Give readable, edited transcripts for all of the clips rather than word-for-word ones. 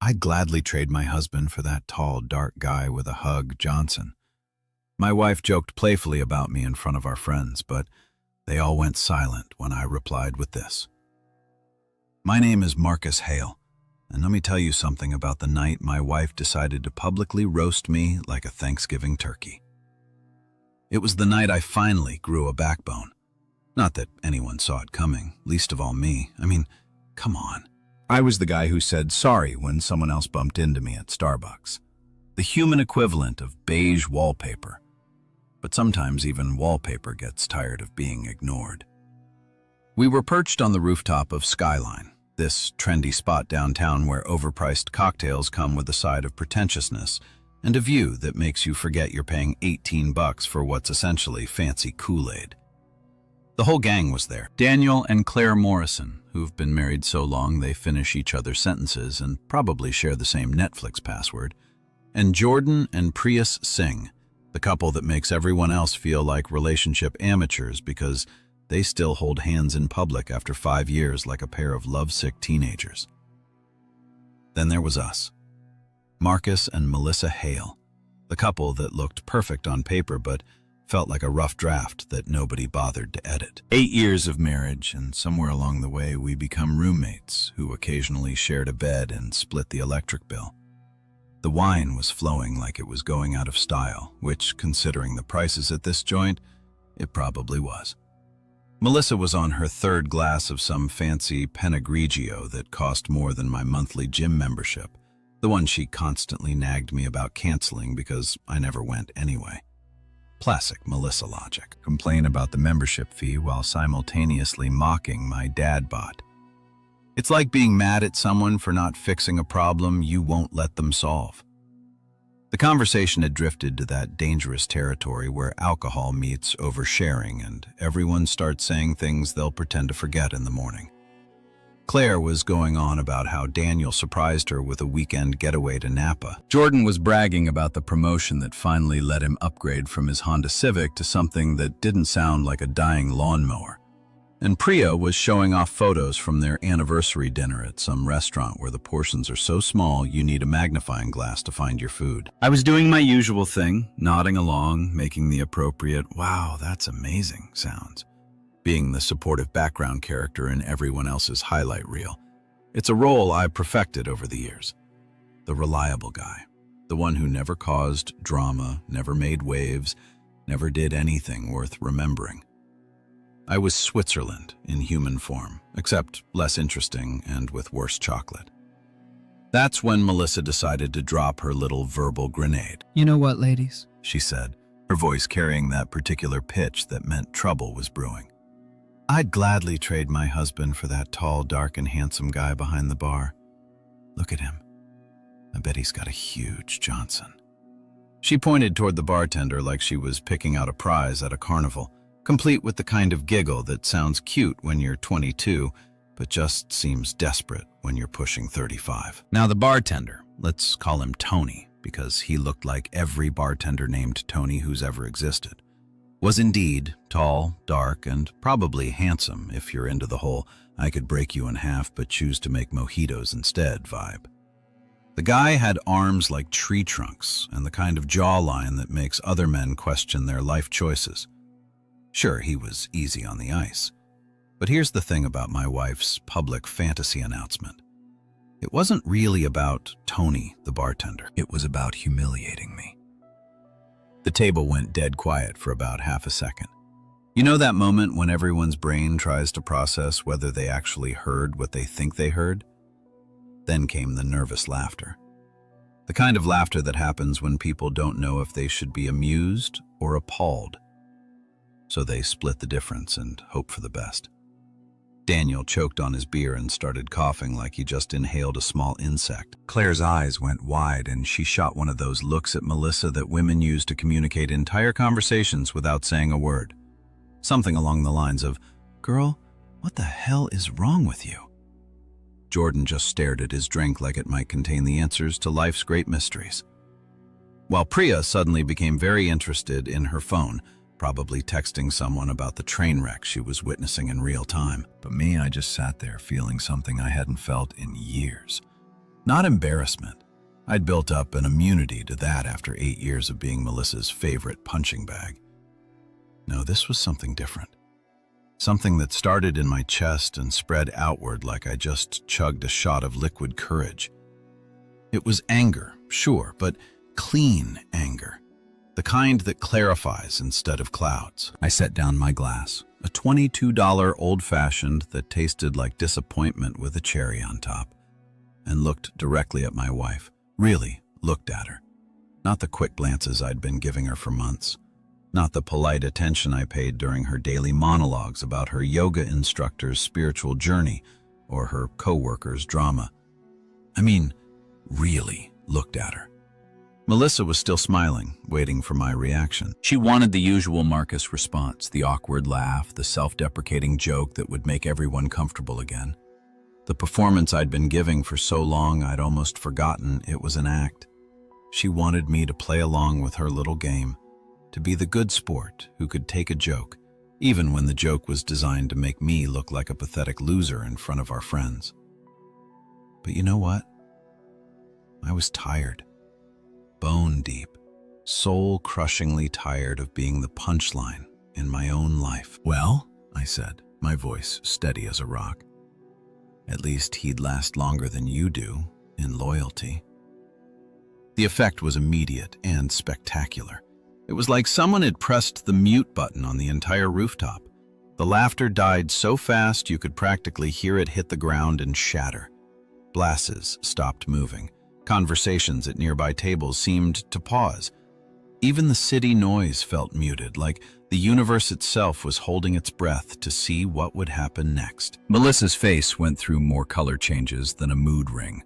I'd gladly trade my husband for that tall, dark guy with a Hugge Johnson. My wife joked playfully about me in front of our friends, but they all went silent when I replied with this. My name is Marcus Hale, and let me tell you something about the night my wife decided to publicly roast me like a Thanksgiving turkey. It was the night I finally grew a backbone. Not that anyone saw it coming, least of all me. I mean, come on. I was the guy who said sorry when someone else bumped into me at Starbucks. The human equivalent of beige wallpaper. But sometimes even wallpaper gets tired of being ignored. We were perched on the rooftop of Skyline, this trendy spot downtown where overpriced cocktails come with a side of pretentiousness and a view that makes you forget you're paying $18 for what's essentially fancy Kool-Aid. The whole gang was there. Daniel and Claire Morrison, who've been married so long they finish each other's sentences and probably share the same Netflix password. And Jordan and Prius Singh, the couple that makes everyone else feel like relationship amateurs because they still hold hands in public after 5 years like a pair of lovesick teenagers. Then there was us, Marcus and Melissa Hale, the couple that looked perfect on paper but felt like a rough draft that nobody bothered to edit. 8 years of marriage, and somewhere along the way we become roommates who occasionally shared a bed and split the electric bill. The wine was flowing like it was going out of style, which, considering the prices at this joint, it probably was. Melissa was on her 3rd glass of some fancy Pinot Grigio that cost more than my monthly gym membership, the one she constantly nagged me about canceling because I never went anyway. Classic Melissa logic. Complain about the membership fee while simultaneously mocking my dad bod. It's like being mad at someone for not fixing a problem you won't let them solve. The conversation had drifted to that dangerous territory where alcohol meets oversharing and everyone starts saying things they'll pretend to forget in the morning. Claire was going on about how Daniel surprised her with a weekend getaway to Napa. Jordan was bragging about the promotion that finally let him upgrade from his Honda Civic to something that didn't sound like a dying lawnmower. And Priya was showing off photos from their anniversary dinner at some restaurant where the portions are so small you need a magnifying glass to find your food. I was doing my usual thing, nodding along, making the appropriate, "Wow, that's amazing" sounds. Being the supportive background character in everyone else's highlight reel. It's a role I perfected over the years. The reliable guy. The one who never caused drama, never made waves, never did anything worth remembering. I was Switzerland in human form, except less interesting and with worse chocolate. That's when Melissa decided to drop her little verbal grenade. You know what, ladies? She said, her voice carrying that particular pitch that meant trouble was brewing. I'd gladly trade my husband for that tall, dark, and handsome guy behind the bar. Look at him. I bet he's got a huge Johnson. She pointed toward the bartender like she was picking out a prize at a carnival, complete with the kind of giggle that sounds cute when you're 22, but just seems desperate when you're pushing 35. Now the bartender, let's call him Tony, because he looked like every bartender named Tony who's ever existed, was indeed tall, dark, and probably handsome if you're into the whole I could break you in half but choose to make mojitos instead vibe. The guy had arms like tree trunks and the kind of jawline that makes other men question their life choices. Sure, he was easy on the ice. But here's the thing about my wife's public fantasy announcement. It wasn't really about Tony, the bartender. It was about humiliating me. The table went dead quiet for about half a second. You know that moment when everyone's brain tries to process whether they actually heard what they think they heard? Then came the nervous laughter. The kind of laughter that happens when people don't know if they should be amused or appalled. So they split the difference and hope for the best. Daniel choked on his beer and started coughing like he just inhaled a small insect. Claire's eyes went wide and she shot one of those looks at Melissa that women use to communicate entire conversations without saying a word. Something along the lines of, "Girl, what the hell is wrong with you?" Jordan just stared at his drink like it might contain the answers to life's great mysteries. While Priya suddenly became very interested in her phone, probably texting someone about the train wreck she was witnessing in real time. But me, I just sat there feeling something I hadn't felt in years. Not embarrassment. I'd built up an immunity to that after 8 years of being Melissa's favorite punching bag. No, this was something different. Something that started in my chest and spread outward like I just chugged a shot of liquid courage. It was anger, sure, but clean anger. The kind that clarifies instead of clouds. I set down my glass, a $22 old-fashioned that tasted like disappointment with a cherry on top, and looked directly at my wife. Really looked at her. Not the quick glances I'd been giving her for months. Not the polite attention I paid during her daily monologues about her yoga instructor's spiritual journey or her co-worker's drama. I mean, really looked at her. Melissa was still smiling, waiting for my reaction. She wanted the usual Marcus response, the awkward laugh, the self-deprecating joke that would make everyone comfortable again. The performance I'd been giving for so long I'd almost forgotten it was an act. She wanted me to play along with her little game, to be the good sport who could take a joke, even when the joke was designed to make me look like a pathetic loser in front of our friends. But you know what? I was tired. Bone deep, soul-crushingly tired of being the punchline in my own life. "Well," I said, my voice steady as a rock. "At least he'd last longer than you do, in loyalty." The effect was immediate and spectacular. It was like someone had pressed the mute button on the entire rooftop. The laughter died so fast you could practically hear it hit the ground and shatter. Glasses stopped moving. Conversations at nearby tables seemed to pause. Even the city noise felt muted, like the universe itself was holding its breath to see what would happen next. Melissa's face went through more color changes than a mood ring.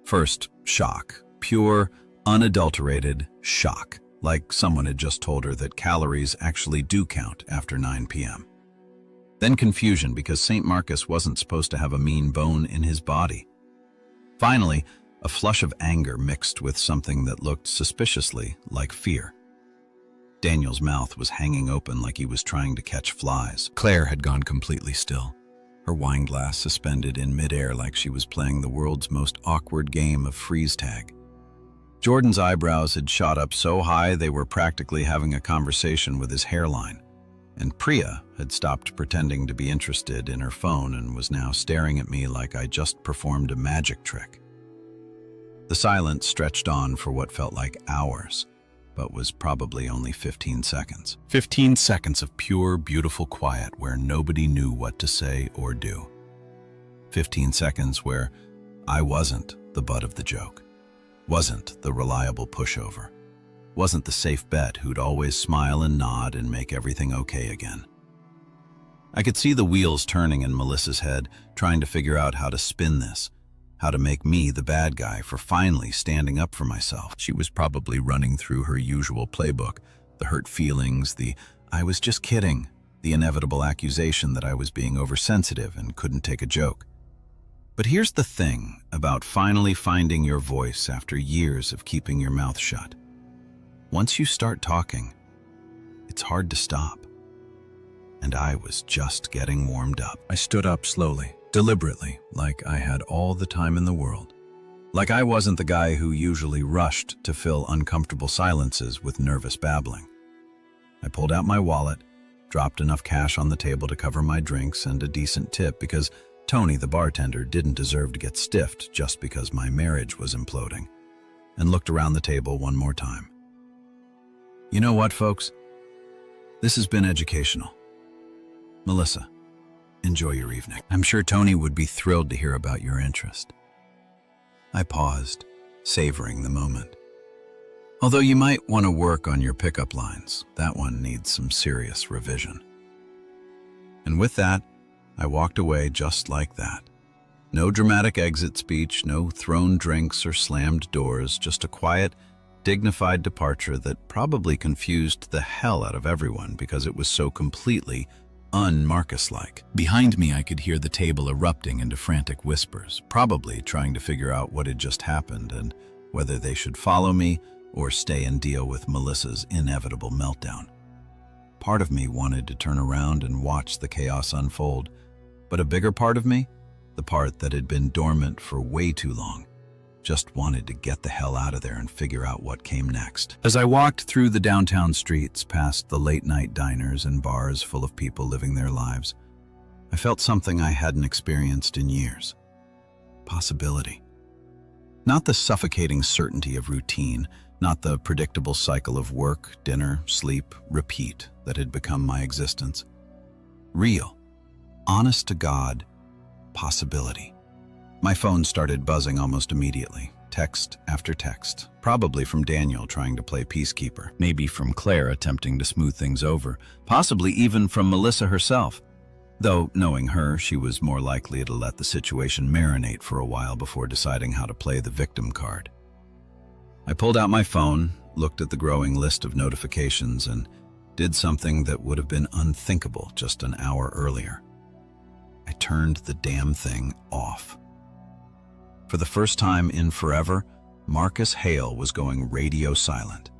First, shock. Pure, unadulterated shock. Like someone had just told her that calories actually do count after 9 p.m. Then confusion because St. Marcus wasn't supposed to have a mean bone in his body. Finally, a flush of anger mixed with something that looked suspiciously like fear. Daniel's mouth was hanging open like he was trying to catch flies. Claire had gone completely still, her wine glass suspended in midair like she was playing the world's most awkward game of freeze tag. Jordan's eyebrows had shot up so high they were practically having a conversation with his hairline, and Priya had stopped pretending to be interested in her phone and was now staring at me like I just performed a magic trick. The silence stretched on for what felt like hours, but was probably only 15 seconds. 15 seconds of pure, beautiful quiet where nobody knew what to say or do. 15 seconds where I wasn't the butt of the joke. Wasn't the reliable pushover. Wasn't the safe bet who'd always smile and nod and make everything okay again. I could see the wheels turning in Melissa's head, trying to figure out how to spin this, how to make me the bad guy for finally standing up for myself. She was probably running through her usual playbook, the hurt feelings, the "I was just kidding," the inevitable accusation that I was being oversensitive and couldn't take a joke. But here's the thing about finally finding your voice after years of keeping your mouth shut. Once you start talking, it's hard to stop. And I was just getting warmed up. I stood up slowly, deliberately, like I had all the time in the world. Like I wasn't the guy who usually rushed to fill uncomfortable silences with nervous babbling. I pulled out my wallet, dropped enough cash on the table to cover my drinks and a decent tip because Tony, the bartender, didn't deserve to get stiffed just because my marriage was imploding, and looked around the table one more time. You know what, folks? This has been educational. Melissa, enjoy your evening. I'm sure Tony would be thrilled to hear about your interest. I paused, savoring the moment. Although you might want to work on your pickup lines, that one needs some serious revision. And with that, I walked away just like that. No dramatic exit speech, no thrown drinks or slammed doors, just a quiet, dignified departure that probably confused the hell out of everyone because it was so completely un-Marcus-like. Behind me, I could hear the table erupting into frantic whispers, probably trying to figure out what had just happened and whether they should follow me or stay and deal with Melissa's inevitable meltdown. Part of me wanted to turn around and watch the chaos unfold, but a bigger part of me, the part that had been dormant for way too long, just wanted to get the hell out of there and figure out what came next. As I walked through the downtown streets, past the late-night diners and bars full of people living their lives, I felt something I hadn't experienced in years. Possibility. Not the suffocating certainty of routine, not the predictable cycle of work, dinner, sleep, repeat that had become my existence. Real, honest to God, possibility. My phone started buzzing almost immediately, text after text, probably from Daniel trying to play peacekeeper, maybe from Claire attempting to smooth things over, possibly even from Melissa herself. Though, knowing her, she was more likely to let the situation marinate for a while before deciding how to play the victim card. I pulled out my phone, looked at the growing list of notifications, and did something that would have been unthinkable just an hour earlier. I turned the damn thing off. For the first time in forever, Marcus Hale was going radio silent.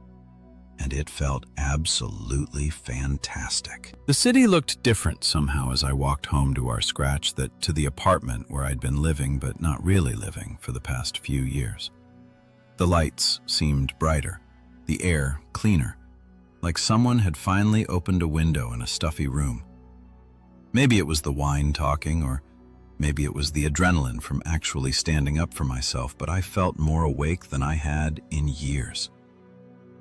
And it felt absolutely fantastic. The city looked different somehow as I walked home to our scratch, that to the apartment where I'd been living but not really living for the past few years. The lights seemed brighter, the air cleaner, like someone had finally opened a window in a stuffy room. Maybe it was the wine talking, or maybe it was the adrenaline from actually standing up for myself, but I felt more awake than I had in years.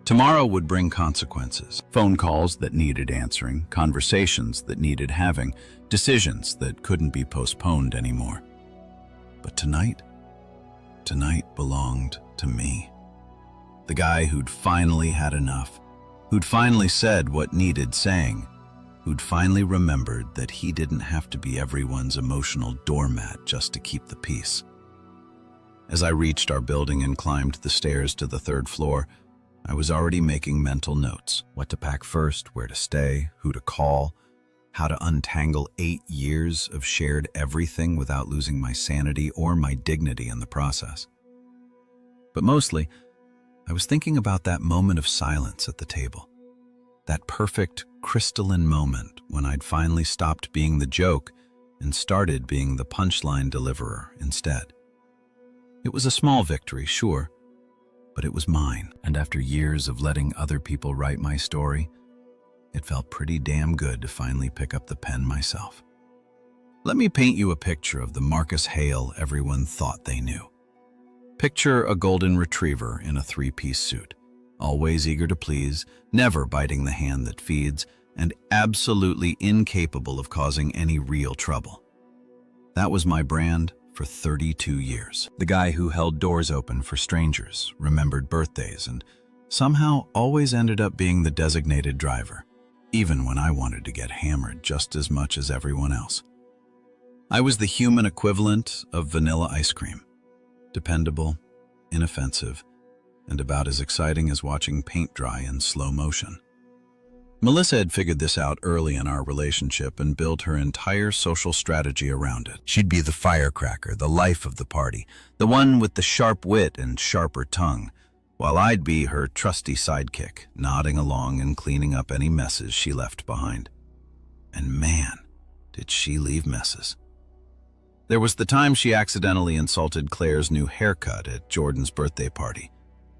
Tomorrow would bring consequences. Phone calls that needed answering, conversations that needed having, decisions that couldn't be postponed anymore. But tonight belonged to me. The guy who'd finally had enough, who'd finally said what needed saying, who'd finally remembered that he didn't have to be everyone's emotional doormat just to keep the peace. As I reached our building and climbed the stairs to the third floor, I was already making mental notes. What to pack first, where to stay, who to call, how to untangle 8 years of shared everything without losing my sanity or my dignity in the process. But mostly, I was thinking about that moment of silence at the table. That perfect, crystalline moment when I'd finally stopped being the joke and started being the punchline deliverer instead. It was a small victory, sure, but it was mine. And after years of letting other people write my story, it felt pretty damn good to finally pick up the pen myself. Let me paint you a picture of the Marcus Hale everyone thought they knew. Picture a golden retriever in a 3-piece suit, always eager to please, never biting the hand that feeds, and absolutely incapable of causing any real trouble. That was my brand for 32 years. The guy who held doors open for strangers, remembered birthdays, and somehow always ended up being the designated driver, even when I wanted to get hammered just as much as everyone else. I was the human equivalent of vanilla ice cream. Dependable, inoffensive, and about as exciting as watching paint dry in slow motion. Melissa had figured this out early in our relationship and built her entire social strategy around it. She'd be the firecracker, the life of the party, the one with the sharp wit and sharper tongue, while I'd be her trusty sidekick, nodding along and cleaning up any messes she left behind. And man, did she leave messes. There was the time she accidentally insulted Claire's new haircut at Jordan's birthday party.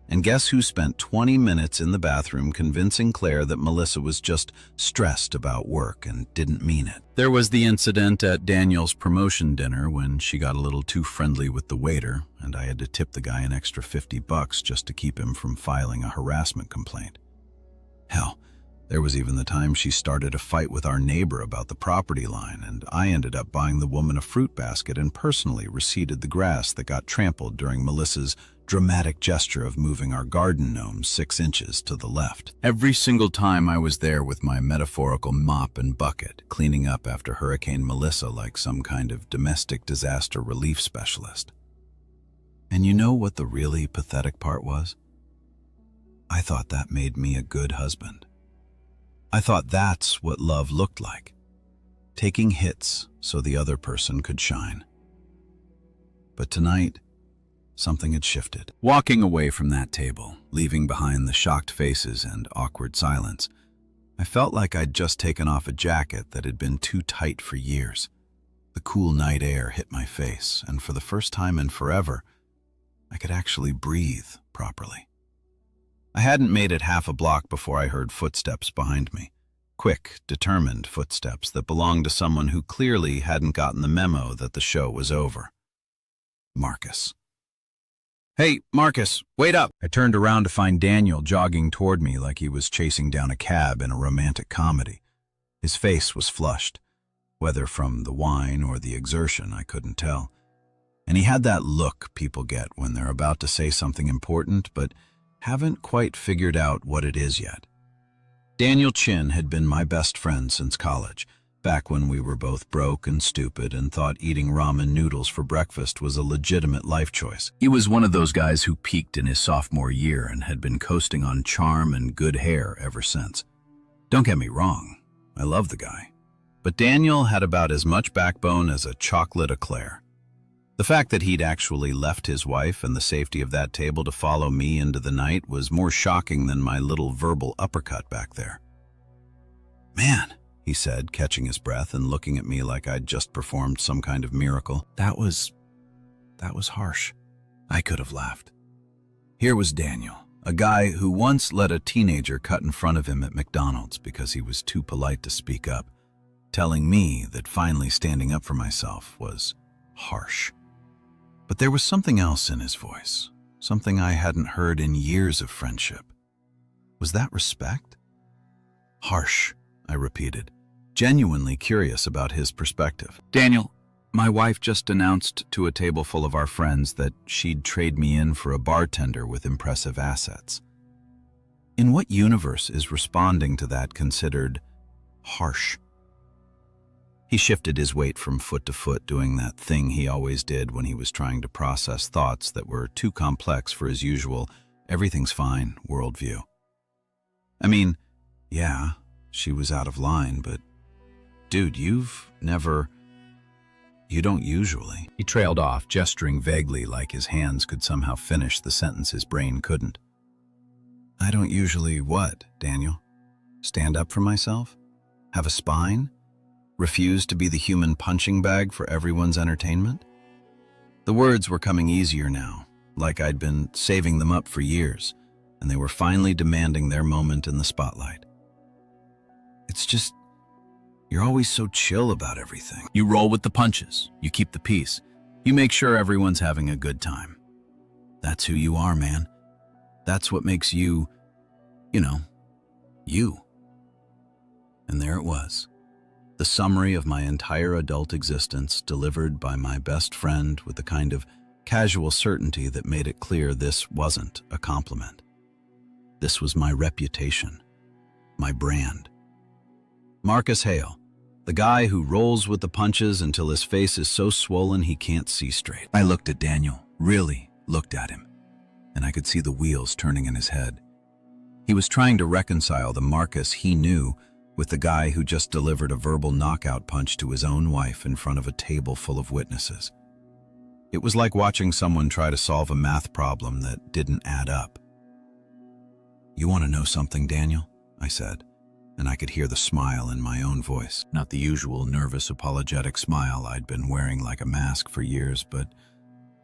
And guess who spent 20 minutes in the bathroom convincing Claire that Melissa was just stressed about work and didn't mean it? There was the incident at Daniel's promotion dinner when she got a little too friendly with the waiter, and I had to tip the guy an extra $50 just to keep him from filing a harassment complaint. Hell, there was even the time she started a fight with our neighbor about the property line, and I ended up buying the woman a fruit basket and personally reseeded the grass that got trampled during Melissa's dramatic gesture of moving our garden gnomes 6 inches to the left. Every single time I was there with my metaphorical mop and bucket, cleaning up after Hurricane Melissa like some kind of domestic disaster relief specialist. And you know what the really pathetic part was? I thought that made me a good husband. I thought that's what love looked like, taking hits so the other person could shine. But tonight, something had shifted. Walking away from that table, leaving behind the shocked faces and awkward silence, I felt like I'd just taken off a jacket that had been too tight for years. The cool night air hit my face, and for the first time in forever, I could actually breathe properly. I hadn't made it half a block before I heard footsteps behind me. Quick, determined footsteps that belonged to someone who clearly hadn't gotten the memo that the show was over. Marcus. "Hey, Marcus, wait up!" I turned around to find Daniel jogging toward me like he was chasing down a cab in a romantic comedy. His face was flushed, whether from the wine or the exertion, I couldn't tell. And he had that look people get when they're about to say something important but haven't quite figured out what it is yet. Daniel Chin had been my best friend since college, back when we were both broke and stupid and thought eating ramen noodles for breakfast was a legitimate life choice. He was one of those guys who peaked in his sophomore year and had been coasting on charm and good hair ever since. Don't get me wrong, I love the guy. But Daniel had about as much backbone as a chocolate eclair. The fact that he'd actually left his wife and the safety of that table to follow me into the night was more shocking than my little verbal uppercut back there. "Man," he said, catching his breath and looking at me like I'd just performed some kind of miracle. That was harsh. I could have laughed. Here was Daniel, a guy who once let a teenager cut in front of him at McDonald's because he was too polite to speak up, telling me that finally standing up for myself was harsh. But there was something else in his voice, something I hadn't heard in years of friendship. Was that respect? "Harsh," I repeated, genuinely curious about his perspective. "Daniel, my wife just announced to a table full of our friends that she'd trade me in for a bartender with impressive assets. In what universe is responding to that considered harsh?" He shifted his weight from foot to foot, doing that thing he always did when he was trying to process thoughts that were too complex for his usual everything's fine worldview. I mean, yeah, she was out of line, but dude, you don't usually. He trailed off, gesturing vaguely like his hands could somehow finish the sentence his brain couldn't. "I don't usually what, Daniel? Stand up for myself? Have a spine? Refuse to be the human punching bag for everyone's entertainment?" The words were coming easier now, like I'd been saving them up for years, and they were finally demanding their moment in the spotlight. "It's just, you're always so chill about everything. You roll with the punches, you keep the peace, you make sure everyone's having a good time. That's who you are, man. That's what makes you, you." And there it was. The summary of my entire adult existence delivered by my best friend with the kind of casual certainty that made it clear this wasn't a compliment. This was my reputation, my brand. Marcus Hale, the guy who rolls with the punches until his face is so swollen he can't see straight. I looked at Daniel, really looked at him, and I could see the wheels turning in his head. He was trying to reconcile the Marcus he knew with the guy who just delivered a verbal knockout punch to his own wife in front of a table full of witnesses. It was like watching someone try to solve a math problem that didn't add up. "You want to know something, Daniel?" I said, and I could hear the smile in my own voice. Not the usual nervous, apologetic smile I'd been wearing like a mask for years, but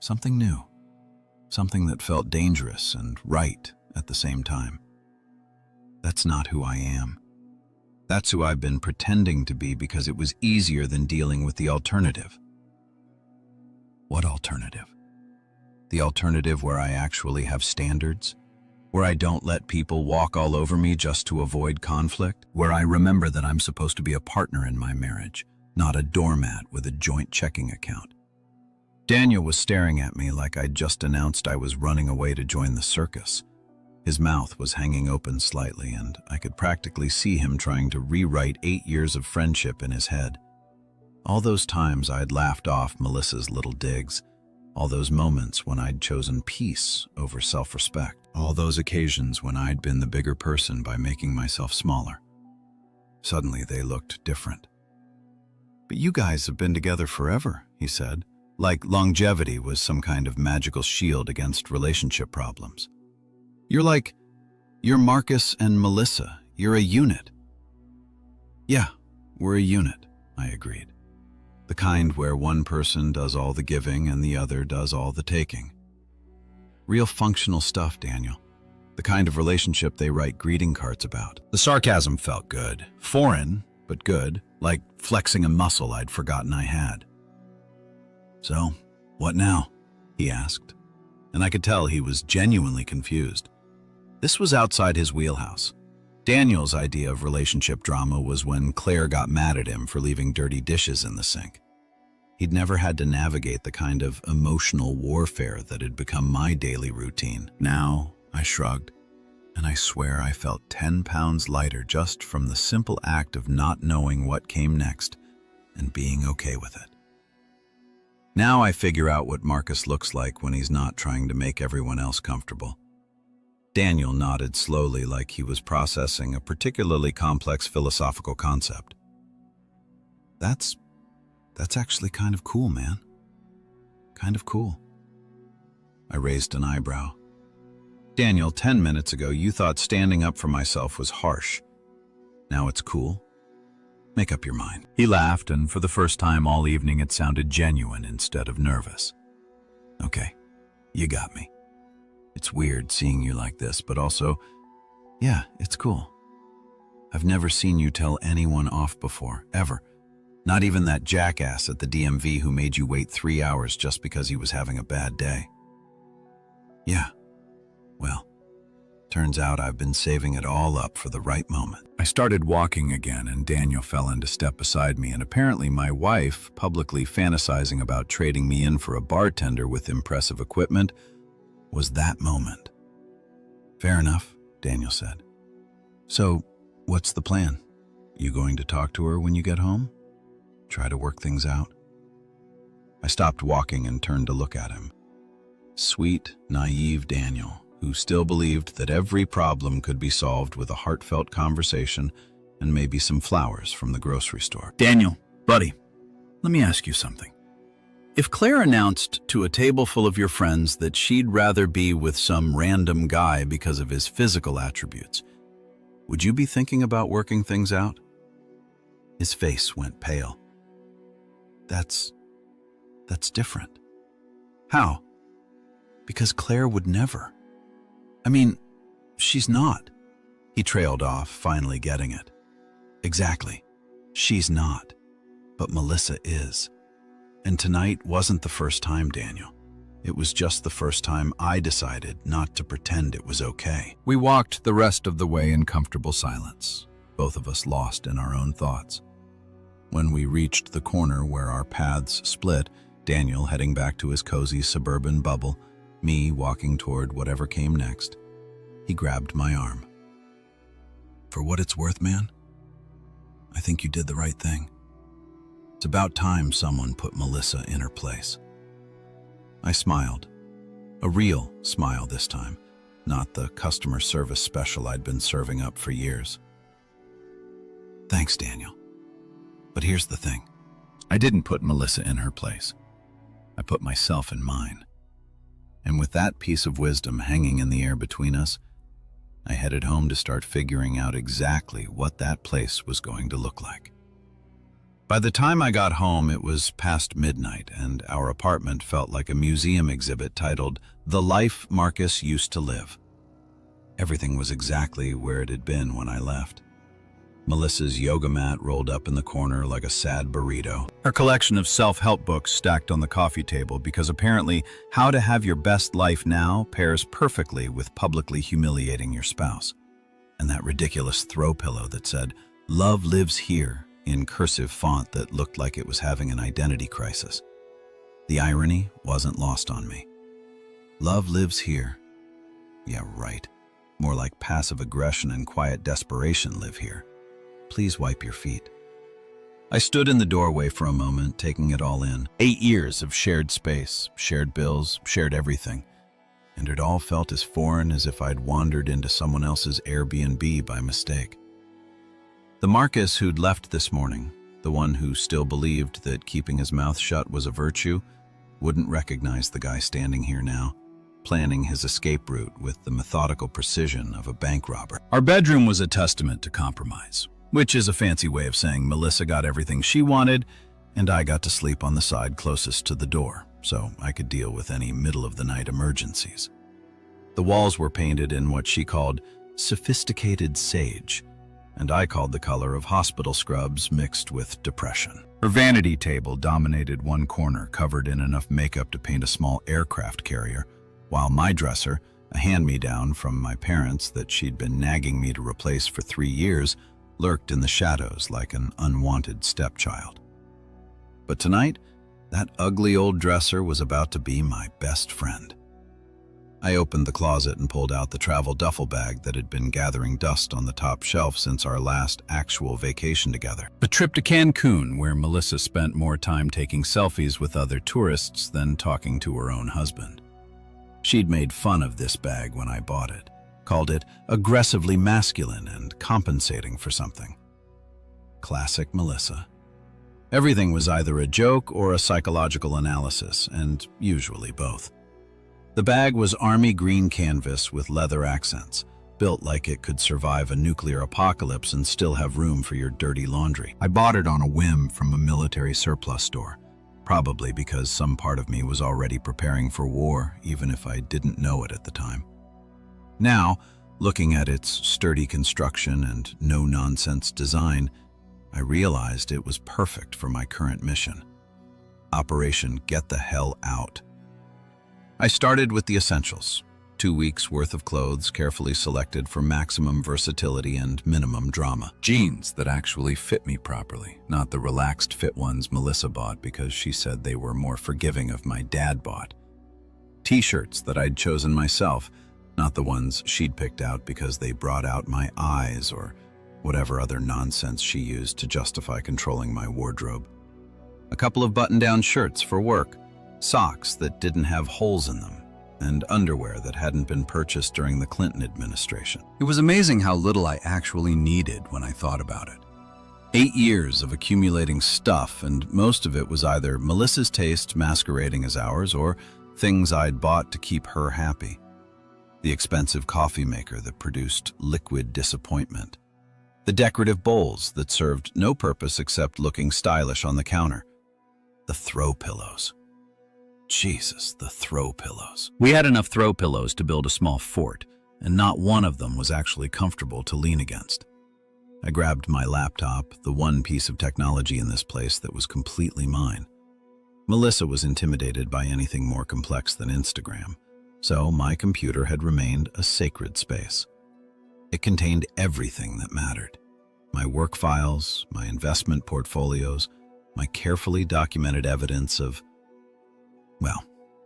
something new. Something that felt dangerous and right at the same time. That's not who I am. That's who I've been pretending to be because it was easier than dealing with the alternative. What alternative? The alternative where I actually have standards? Where I don't let people walk all over me just to avoid conflict? Where I remember that I'm supposed to be a partner in my marriage, not a doormat with a joint checking account? Daniel was staring at me like I'd just announced I was running away to join the circus. His mouth was hanging open slightly, and I could practically see him trying to rewrite 8 years of friendship in his head. All those times I'd laughed off Melissa's little digs, all those moments when I'd chosen peace over self-respect, all those occasions when I'd been the bigger person by making myself smaller. Suddenly they looked different. "But you guys have been together forever," he said, like longevity was some kind of magical shield against relationship problems. You're Marcus and Melissa. You're a unit." "Yeah, we're a unit," I agreed. "The kind where one person does all the giving and the other does all the taking." Real functional stuff, Daniel. The kind of relationship they write greeting cards about. The sarcasm felt good. Foreign, but good. Like flexing a muscle I'd forgotten I had. "So, what now?" he asked. And I could tell he was genuinely confused. This was outside his wheelhouse. Daniel's idea of relationship drama was when Claire got mad at him for leaving dirty dishes in the sink. He'd never had to navigate the kind of emotional warfare that had become my daily routine. Now, I shrugged, and I swear I felt 10 pounds lighter just from the simple act of not knowing what came next and being okay with it. Now I figure out what Marcus looks like when he's not trying to make everyone else comfortable. Daniel nodded slowly like he was processing a particularly complex philosophical concept. That's actually kind of cool, man. Kind of cool. I raised an eyebrow. Daniel, 10 minutes ago you thought standing up for myself was harsh. Now it's cool? Make up your mind. He laughed, and for the first time all evening it sounded genuine instead of nervous. Okay, you got me. It's weird seeing you like this, but also, yeah, it's cool. I've never seen you tell anyone off before, ever. Not even that jackass at the DMV who made you wait 3 hours just because he was having a bad day. Yeah, well, turns out I've been saving it all up for the right moment. I started walking again, and Daniel fell into step beside me, and apparently my wife, publicly fantasizing about trading me in for a bartender with impressive equipment, was that moment. Fair enough, Daniel said. So, what's the plan? You going to talk to her when you get home? Try to work things out? I stopped walking and turned to look at him. Sweet, naive Daniel, who still believed that every problem could be solved with a heartfelt conversation and maybe some flowers from the grocery store. Daniel, buddy, let me ask you something. If Claire announced to a table full of your friends that she'd rather be with some random guy because of his physical attributes, would you be thinking about working things out? His face went pale. That's different. How? Because Claire would never. I mean, she's not. He trailed off, finally getting it. Exactly. She's not. But Melissa is. And tonight wasn't the first time, Daniel. It was just the first time I decided not to pretend it was okay. We walked the rest of the way in comfortable silence, both of us lost in our own thoughts. When we reached the corner where our paths split, Daniel heading back to his cozy suburban bubble, me walking toward whatever came next, he grabbed my arm. For what it's worth, man, I think you did the right thing. It's about time someone put Melissa in her place. I smiled. A real smile this time, not the customer service special I'd been serving up for years. Thanks, Daniel. But here's the thing. I didn't put Melissa in her place. I put myself in mine. And with that piece of wisdom hanging in the air between us, I headed home to start figuring out exactly what that place was going to look like. By the time I got home, it was past midnight, and our apartment felt like a museum exhibit titled "The Life Marcus Used to Live." Everything was exactly where it had been when I left. Melissa's yoga mat rolled up in the corner like a sad burrito. Her collection of self-help books stacked on the coffee table because apparently how to have your best life now pairs perfectly with publicly humiliating your spouse. And that ridiculous throw pillow that said, "Love lives here," in cursive font that looked like it was having an identity crisis. The irony wasn't lost on me. Love lives here. Yeah, right. More like passive aggression and quiet desperation live here. Please wipe your feet. I stood in the doorway for a moment, taking it all in. 8 years of shared space, shared bills, shared everything. And it all felt as foreign as if I'd wandered into someone else's Airbnb by mistake. The Marcus who'd left this morning, the one who still believed that keeping his mouth shut was a virtue, wouldn't recognize the guy standing here now, planning his escape route with the methodical precision of a bank robber. Our bedroom was a testament to compromise, which is a fancy way of saying Melissa got everything she wanted, and I got to sleep on the side closest to the door, so I could deal with any middle-of-the-night emergencies. The walls were painted in what she called sophisticated sage, and I called the color of hospital scrubs mixed with depression. Her vanity table dominated one corner, covered in enough makeup to paint a small aircraft carrier, while my dresser, a hand-me-down from my parents that she'd been nagging me to replace for 3 years, lurked in the shadows like an unwanted stepchild. But tonight, that ugly old dresser was about to be my best friend. I opened the closet and pulled out the travel duffel bag that had been gathering dust on the top shelf since our last actual vacation together. A trip to Cancun, where Melissa spent more time taking selfies with other tourists than talking to her own husband. She'd made fun of this bag when I bought it, called it aggressively masculine and compensating for something. Classic Melissa. Everything was either a joke or a psychological analysis, and usually both. The bag was army green canvas with leather accents, built like it could survive a nuclear apocalypse and still have room for your dirty laundry. I bought it on a whim from a military surplus store, probably because some part of me was already preparing for war, even if I didn't know it at the time. Now, looking at its sturdy construction and no-nonsense design, I realized it was perfect for my current mission. Operation Get the Hell Out. I started with the essentials, 2 weeks' worth of clothes carefully selected for maximum versatility and minimum drama. Jeans that actually fit me properly, not the relaxed fit ones Melissa bought because she said they were more forgiving of my dad bought. T-shirts that I'd chosen myself, not the ones she'd picked out because they brought out my eyes or whatever other nonsense she used to justify controlling my wardrobe. A couple of button-down shirts for work, socks that didn't have holes in them, and underwear that hadn't been purchased during the Clinton administration. It was amazing how little I actually needed when I thought about it. 8 years of accumulating stuff, and most of it was either Melissa's taste masquerading as ours or things I'd bought to keep her happy. The expensive coffee maker that produced liquid disappointment. The decorative bowls that served no purpose except looking stylish on the counter. The throw pillows. Jesus, the throw pillows. We had enough throw pillows to build a small fort, and not one of them was actually comfortable to lean against. I grabbed my laptop, the one piece of technology in this place that was completely mine. Melissa was intimidated by anything more complex than Instagram, so my computer had remained a sacred space. It contained everything that mattered. My work files, my investment portfolios, my carefully documented evidence of, well,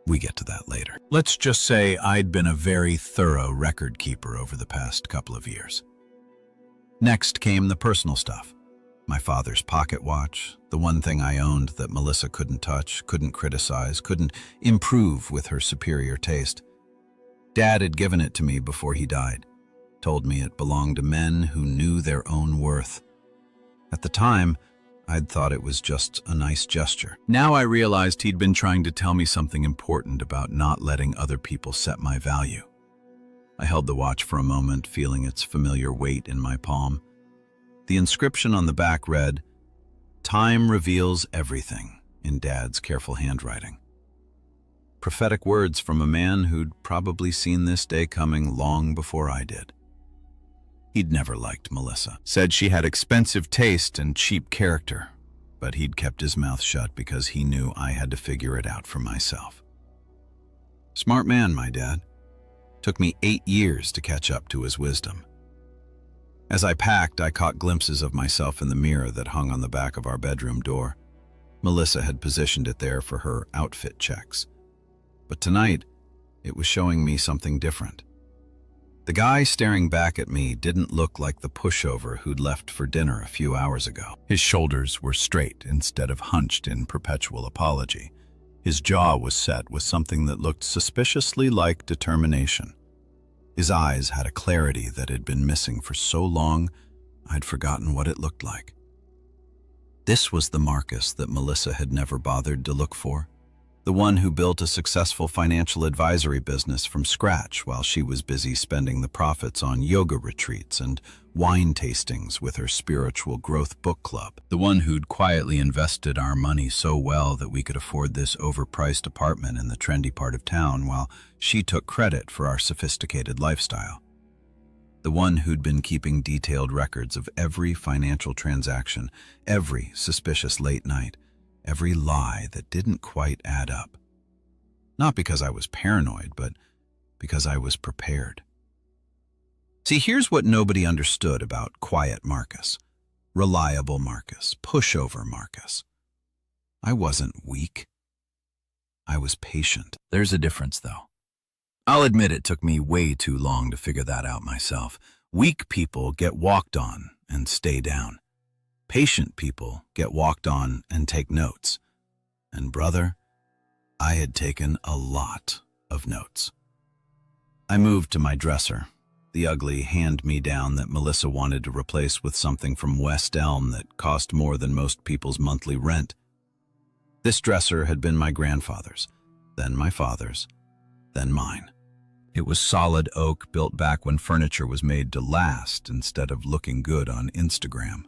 we get to that later. Let's just say I'd been a very thorough record keeper over the past couple of years. Next came the personal stuff. My father's pocket watch, the one thing I owned that Melissa couldn't touch, couldn't criticize, couldn't improve with her superior taste. Dad had given it to me before he died, told me it belonged to men who knew their own worth. At the time, I'd thought it was just a nice gesture. Now I realized he'd been trying to tell me something important about not letting other people set my value. I held the watch for a moment, feeling its familiar weight in my palm. The inscription on the back read, "Time reveals everything," in Dad's careful handwriting. Prophetic words from a man who'd probably seen this day coming long before I did. He'd never liked Melissa. Said she had expensive taste and cheap character, but he'd kept his mouth shut because he knew I had to figure it out for myself. Smart man, my dad. Took me 8 years to catch up to his wisdom. As I packed, I caught glimpses of myself in the mirror that hung on the back of our bedroom door. Melissa had positioned it there for her outfit checks. But tonight, it was showing me something different. The guy staring back at me didn't look like the pushover who'd left for dinner a few hours ago. His shoulders were straight instead of hunched in perpetual apology. His jaw was set with something that looked suspiciously like determination. His eyes had a clarity that had been missing for so long, I'd forgotten what it looked like. This was the Marcus that Melissa had never bothered to look for. The one who built a successful financial advisory business from scratch while she was busy spending the profits on yoga retreats and wine tastings with her spiritual growth book club. The one who'd quietly invested our money so well that we could afford this overpriced apartment in the trendy part of town while she took credit for our sophisticated lifestyle. The one who'd been keeping detailed records of every financial transaction, every suspicious late night, every lie that didn't quite add up. Not because I was paranoid, but because I was prepared. See, here's what nobody understood about quiet Marcus, reliable Marcus, pushover Marcus. I wasn't weak. I was patient. There's a difference, though. I'll admit it took me way too long to figure that out myself. Weak people get walked on and stay down. Patient people get walked on and take notes. And brother, I had taken a lot of notes. I moved to my dresser, the ugly hand-me-down that Melissa wanted to replace with something from West Elm that cost more than most people's monthly rent. This dresser had been my grandfather's, then my father's, then mine. It was solid oak built back when furniture was made to last instead of looking good on Instagram.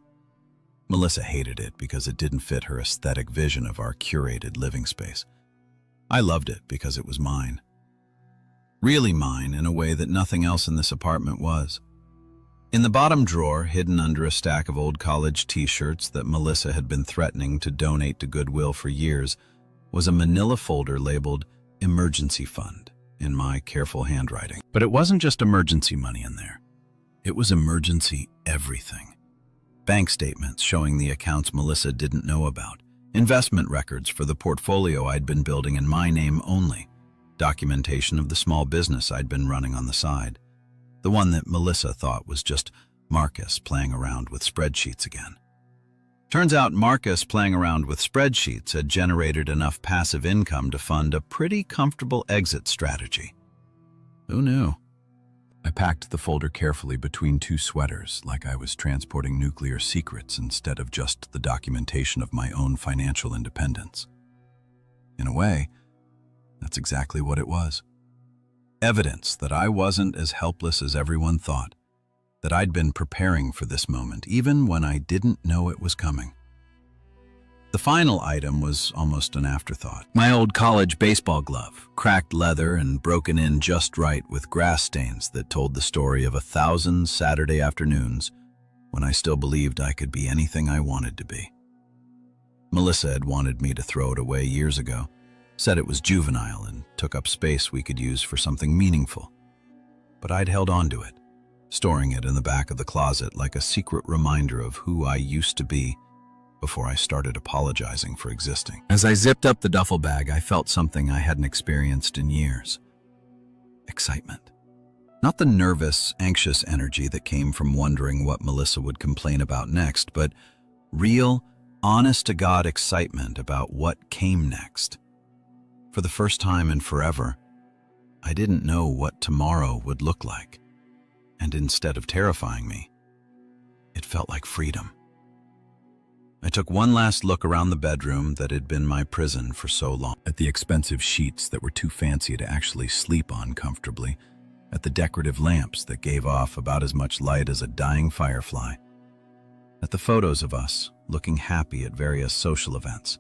Melissa hated it because it didn't fit her aesthetic vision of our curated living space. I loved it because it was mine. Really mine in a way that nothing else in this apartment was. In the bottom drawer, hidden under a stack of old college t-shirts that Melissa had been threatening to donate to Goodwill for years, was a manila folder labeled Emergency Fund in my careful handwriting. But it wasn't just emergency money in there. It was emergency everything. Bank statements showing the accounts Melissa didn't know about, investment records for the portfolio I'd been building in my name only, documentation of the small business I'd been running on the side, the one that Melissa thought was just Marcus playing around with spreadsheets again. Turns out Marcus playing around with spreadsheets had generated enough passive income to fund a pretty comfortable exit strategy. Who knew? I packed the folder carefully between two sweaters, like I was transporting nuclear secrets instead of just the documentation of my own financial independence. In a way, that's exactly what it was. Evidence that I wasn't as helpless as everyone thought, that I'd been preparing for this moment, even when I didn't know it was coming. The final item was almost an afterthought. My old college baseball glove, cracked leather and broken in just right with grass stains that told the story of 1,000 Saturday afternoons when I still believed I could be anything I wanted to be. Melissa had wanted me to throw it away years ago, said it was juvenile and took up space we could use for something meaningful. But I'd held on to it, storing it in the back of the closet like a secret reminder of who I used to be before I started apologizing for existing. As I zipped up the duffel bag, I felt something I hadn't experienced in years. Excitement. Not the nervous, anxious energy that came from wondering what Melissa would complain about next, but real, honest-to-God excitement about what came next. For the first time in forever, I didn't know what tomorrow would look like. And instead of terrifying me, it felt like freedom. I took one last look around the bedroom that had been my prison for so long, at the expensive sheets that were too fancy to actually sleep on comfortably, at the decorative lamps that gave off about as much light as a dying firefly, at the photos of us looking happy at various social events,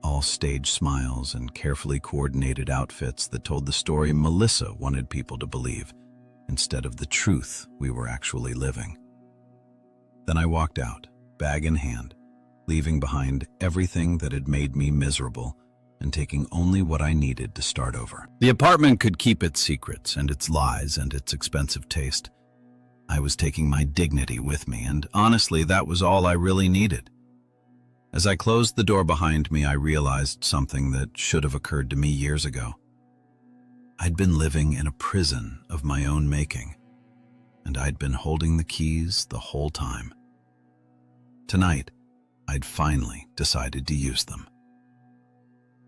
all staged smiles and carefully coordinated outfits that told the story Melissa wanted people to believe, instead of the truth we were actually living. Then I walked out, bag in hand, leaving behind everything that had made me miserable and taking only what I needed to start over. The apartment could keep its secrets and its lies and its expensive taste. I was taking my dignity with me, and honestly, that was all I really needed. As I closed the door behind me, I realized something that should have occurred to me years ago. I'd been living in a prison of my own making, and I'd been holding the keys the whole time. Tonight, I'd finally decided to use them.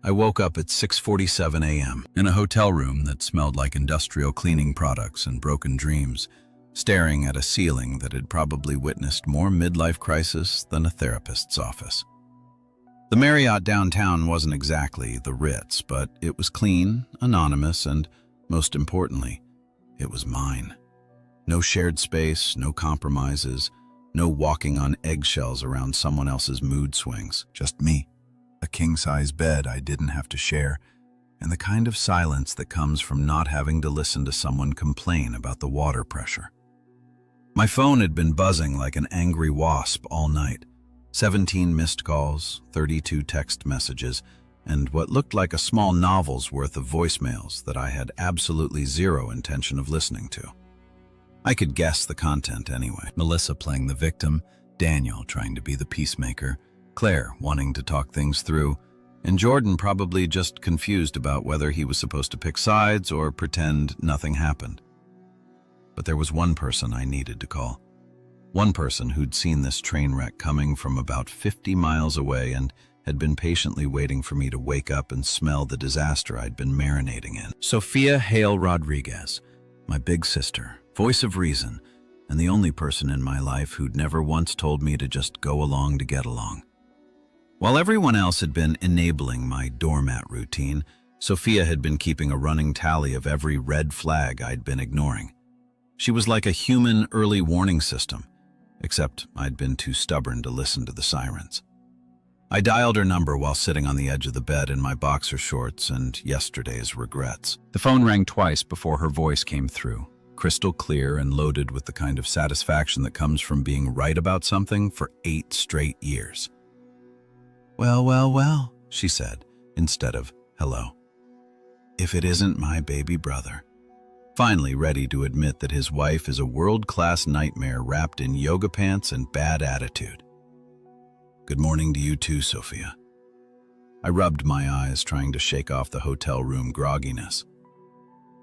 I woke up at 6:47 a.m. in a hotel room that smelled like industrial cleaning products and broken dreams, staring at a ceiling that had probably witnessed more midlife crisis than a therapist's office. The Marriott downtown wasn't exactly the Ritz, but it was clean, anonymous, and, most importantly, it was mine. No shared space, no compromises, no walking on eggshells around someone else's mood swings. Just me. A king-size bed I didn't have to share, and the kind of silence that comes from not having to listen to someone complain about the water pressure. My phone had been buzzing like an angry wasp all night. 17 missed calls, 32 text messages, and what looked like a small novel's worth of voicemails that I had absolutely zero intention of listening to. I could guess the content anyway. Melissa playing the victim, Daniel trying to be the peacemaker, Claire wanting to talk things through, and Jordan probably just confused about whether he was supposed to pick sides or pretend nothing happened. But there was one person I needed to call. One person who'd seen this train wreck coming from about 50 miles away and had been patiently waiting for me to wake up and smell the disaster I'd been marinating in. Sophia Hale Rodriguez, my big sister, voice of reason, and the only person in my life who'd never once told me to just go along to get along. While everyone else had been enabling my doormat routine, Sophia had been keeping a running tally of every red flag I'd been ignoring. She was like a human early warning system, except I'd been too stubborn to listen to the sirens. I dialed her number while sitting on the edge of the bed in my boxer shorts and yesterday's regrets. The phone rang twice before her voice came through, crystal clear and loaded with the kind of satisfaction that comes from being right about something for 8 straight years. Well, she said, instead of hello. If it isn't my baby brother. Finally ready to admit that his wife is a world-class nightmare wrapped in yoga pants and bad attitude. Good morning to you too, Sophia. I rubbed my eyes, trying to shake off the hotel room grogginess.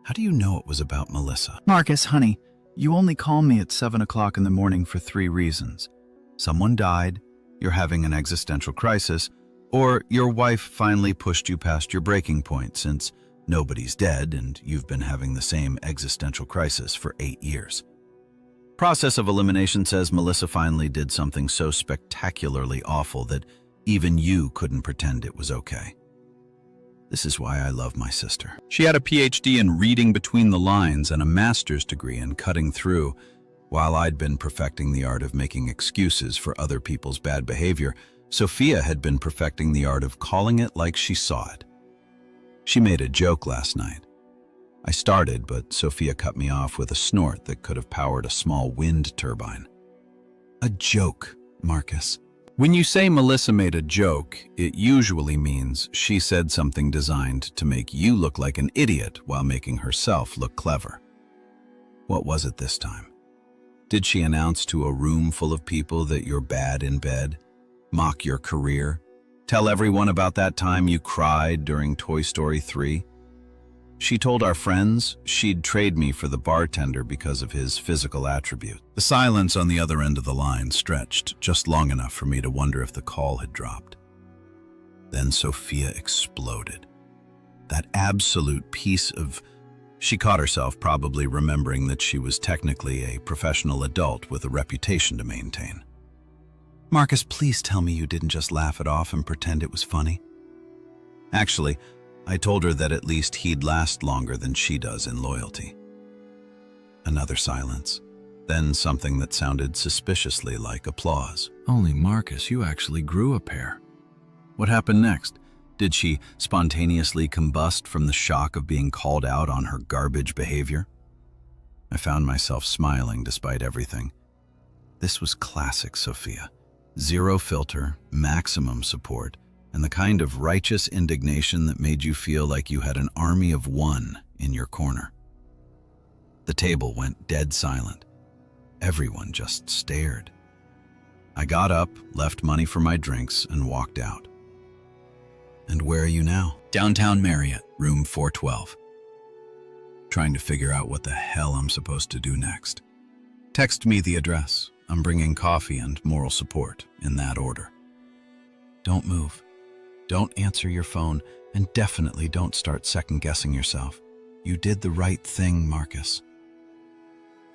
How do you know it was about Melissa? Marcus, honey, you only call me at 7 o'clock in the morning for 3 reasons. Someone died, you're having an existential crisis, or your wife finally pushed you past your breaking point since nobody's dead and you've been having the same existential crisis for 8 years. Process of elimination says Melissa finally did something so spectacularly awful that even you couldn't pretend it was okay. This is why I love my sister. She had a PhD in reading between the lines and a master's degree in cutting through, while I'd been perfecting the art of making excuses for other people's bad behavior. Sophia had been perfecting the art of calling it like she saw it. She made a joke last night. I started, but Sophia cut me off with a snort that could have powered a small wind turbine. A joke, Marcus. When you say Melissa made a joke, it usually means she said something designed to make you look like an idiot while making herself look clever. What was it this time? Did she announce to a room full of people that you're bad in bed, mock your career, tell everyone about that time you cried during Toy Story 3? She told our friends she'd trade me for the bartender because of his physical attribute. The silence on the other end of the line stretched just long enough for me to wonder if the call had dropped. Then Sophia exploded. That absolute piece of... She caught herself, probably remembering that she was technically a professional adult with a reputation to maintain. Marcus, please tell me you didn't just laugh it off and pretend it was funny. Actually, I told her that at least he'd last longer than she does in loyalty. Another silence, then something that sounded suspiciously like applause. Only Marcus, you actually grew a pair. What happened next? Did she spontaneously combust from the shock of being called out on her garbage behavior? I found myself smiling despite everything. This was classic Sophia. Zero filter, maximum support, and the kind of righteous indignation that made you feel like you had an army of one in your corner. The table went dead silent. Everyone just stared. I got up, left money for my drinks, and walked out. And where are you now? Downtown Marriott, room 412. Trying to figure out what the hell I'm supposed to do next. Text me the address. I'm bringing coffee and moral support, in that order. Don't move. Don't answer your phone, and definitely don't start second-guessing yourself. You did the right thing, Marcus.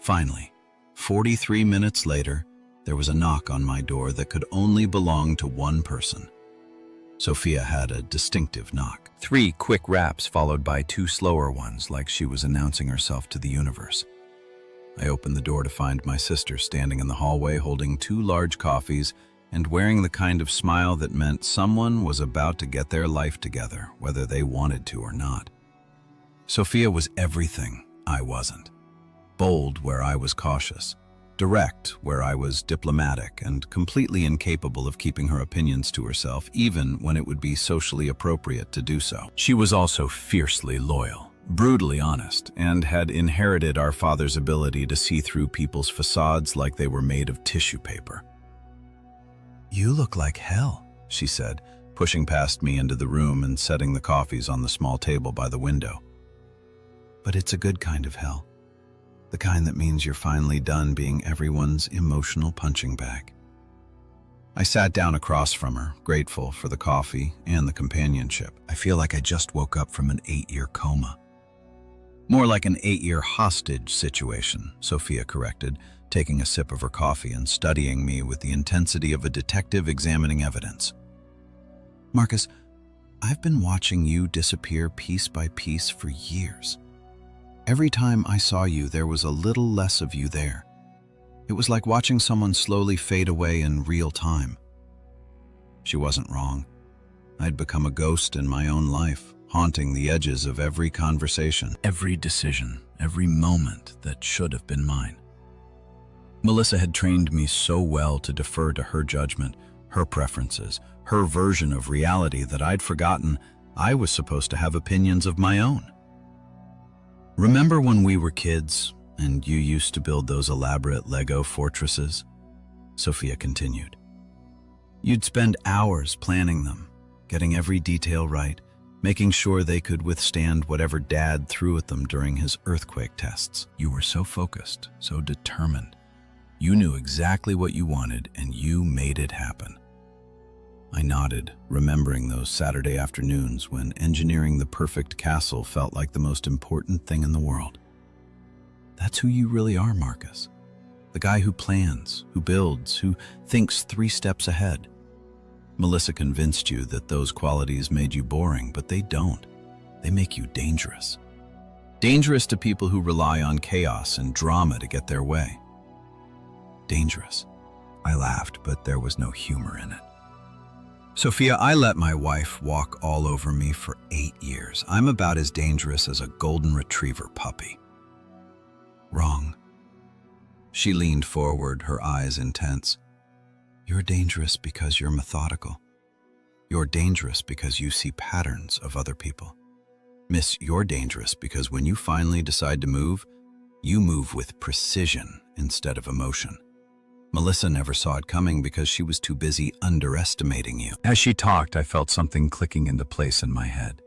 Finally, 43 minutes later, there was a knock on my door that could only belong to one person. Sophia had a distinctive knock. 3 quick raps followed by 2 slower ones, like she was announcing herself to the universe. I opened the door to find my sister standing in the hallway holding 2 large coffees and wearing the kind of smile that meant someone was about to get their life together, whether they wanted to or not. Sophia was everything I wasn't. Bold where I was cautious. Direct where I was diplomatic, and completely incapable of keeping her opinions to herself, even when it would be socially appropriate to do so. She was also fiercely loyal, brutally honest, and had inherited our father's ability to see through people's facades like they were made of tissue paper. "You look like hell," she said, pushing past me into the room and setting the coffees on the small table by the window. "But it's a good kind of hell. The kind that means you're finally done being everyone's emotional punching bag." I sat down across from her, grateful for the coffee and the companionship. "I feel like I just woke up from an 8-year coma." "More like an 8-year hostage situation," Sophia corrected, taking a sip of her coffee and studying me with the intensity of a detective examining evidence. "Marcus, I've been watching you disappear piece by piece for years. Every time I saw you, there was a little less of you there. It was like watching someone slowly fade away in real time." She wasn't wrong. I'd become a ghost in my own life, haunting the edges of every conversation, every decision, every moment that should have been mine. Melissa had trained me so well to defer to her judgment, her preferences, her version of reality that I'd forgotten I was supposed to have opinions of my own. "Remember when we were kids and you used to build those elaborate Lego fortresses?" Sophia continued. "You'd spend hours planning them, getting every detail right, making sure they could withstand whatever Dad threw at them during his earthquake tests. You were so focused, so determined. You knew exactly what you wanted and you made it happen." I nodded, remembering those Saturday afternoons when engineering the perfect castle felt like the most important thing in the world. "That's who you really are, Marcus. The guy who plans, who builds, who thinks 3 steps ahead. Melissa convinced you that those qualities made you boring, but they don't. They make you dangerous. Dangerous to people who rely on chaos and drama to get their way. Dangerous." I laughed, but there was no humor in it. "Sophia, I let my wife walk all over me for 8 years. I'm about as dangerous as a golden retriever puppy." "Wrong." She leaned forward, her eyes intense. "You're dangerous because you're methodical. You're dangerous because you see patterns of other people. Miss, you're dangerous because when you finally decide to move, you move with precision instead of emotion. Melissa never saw it coming because she was too busy underestimating you." As she talked, I felt something clicking into place in my head.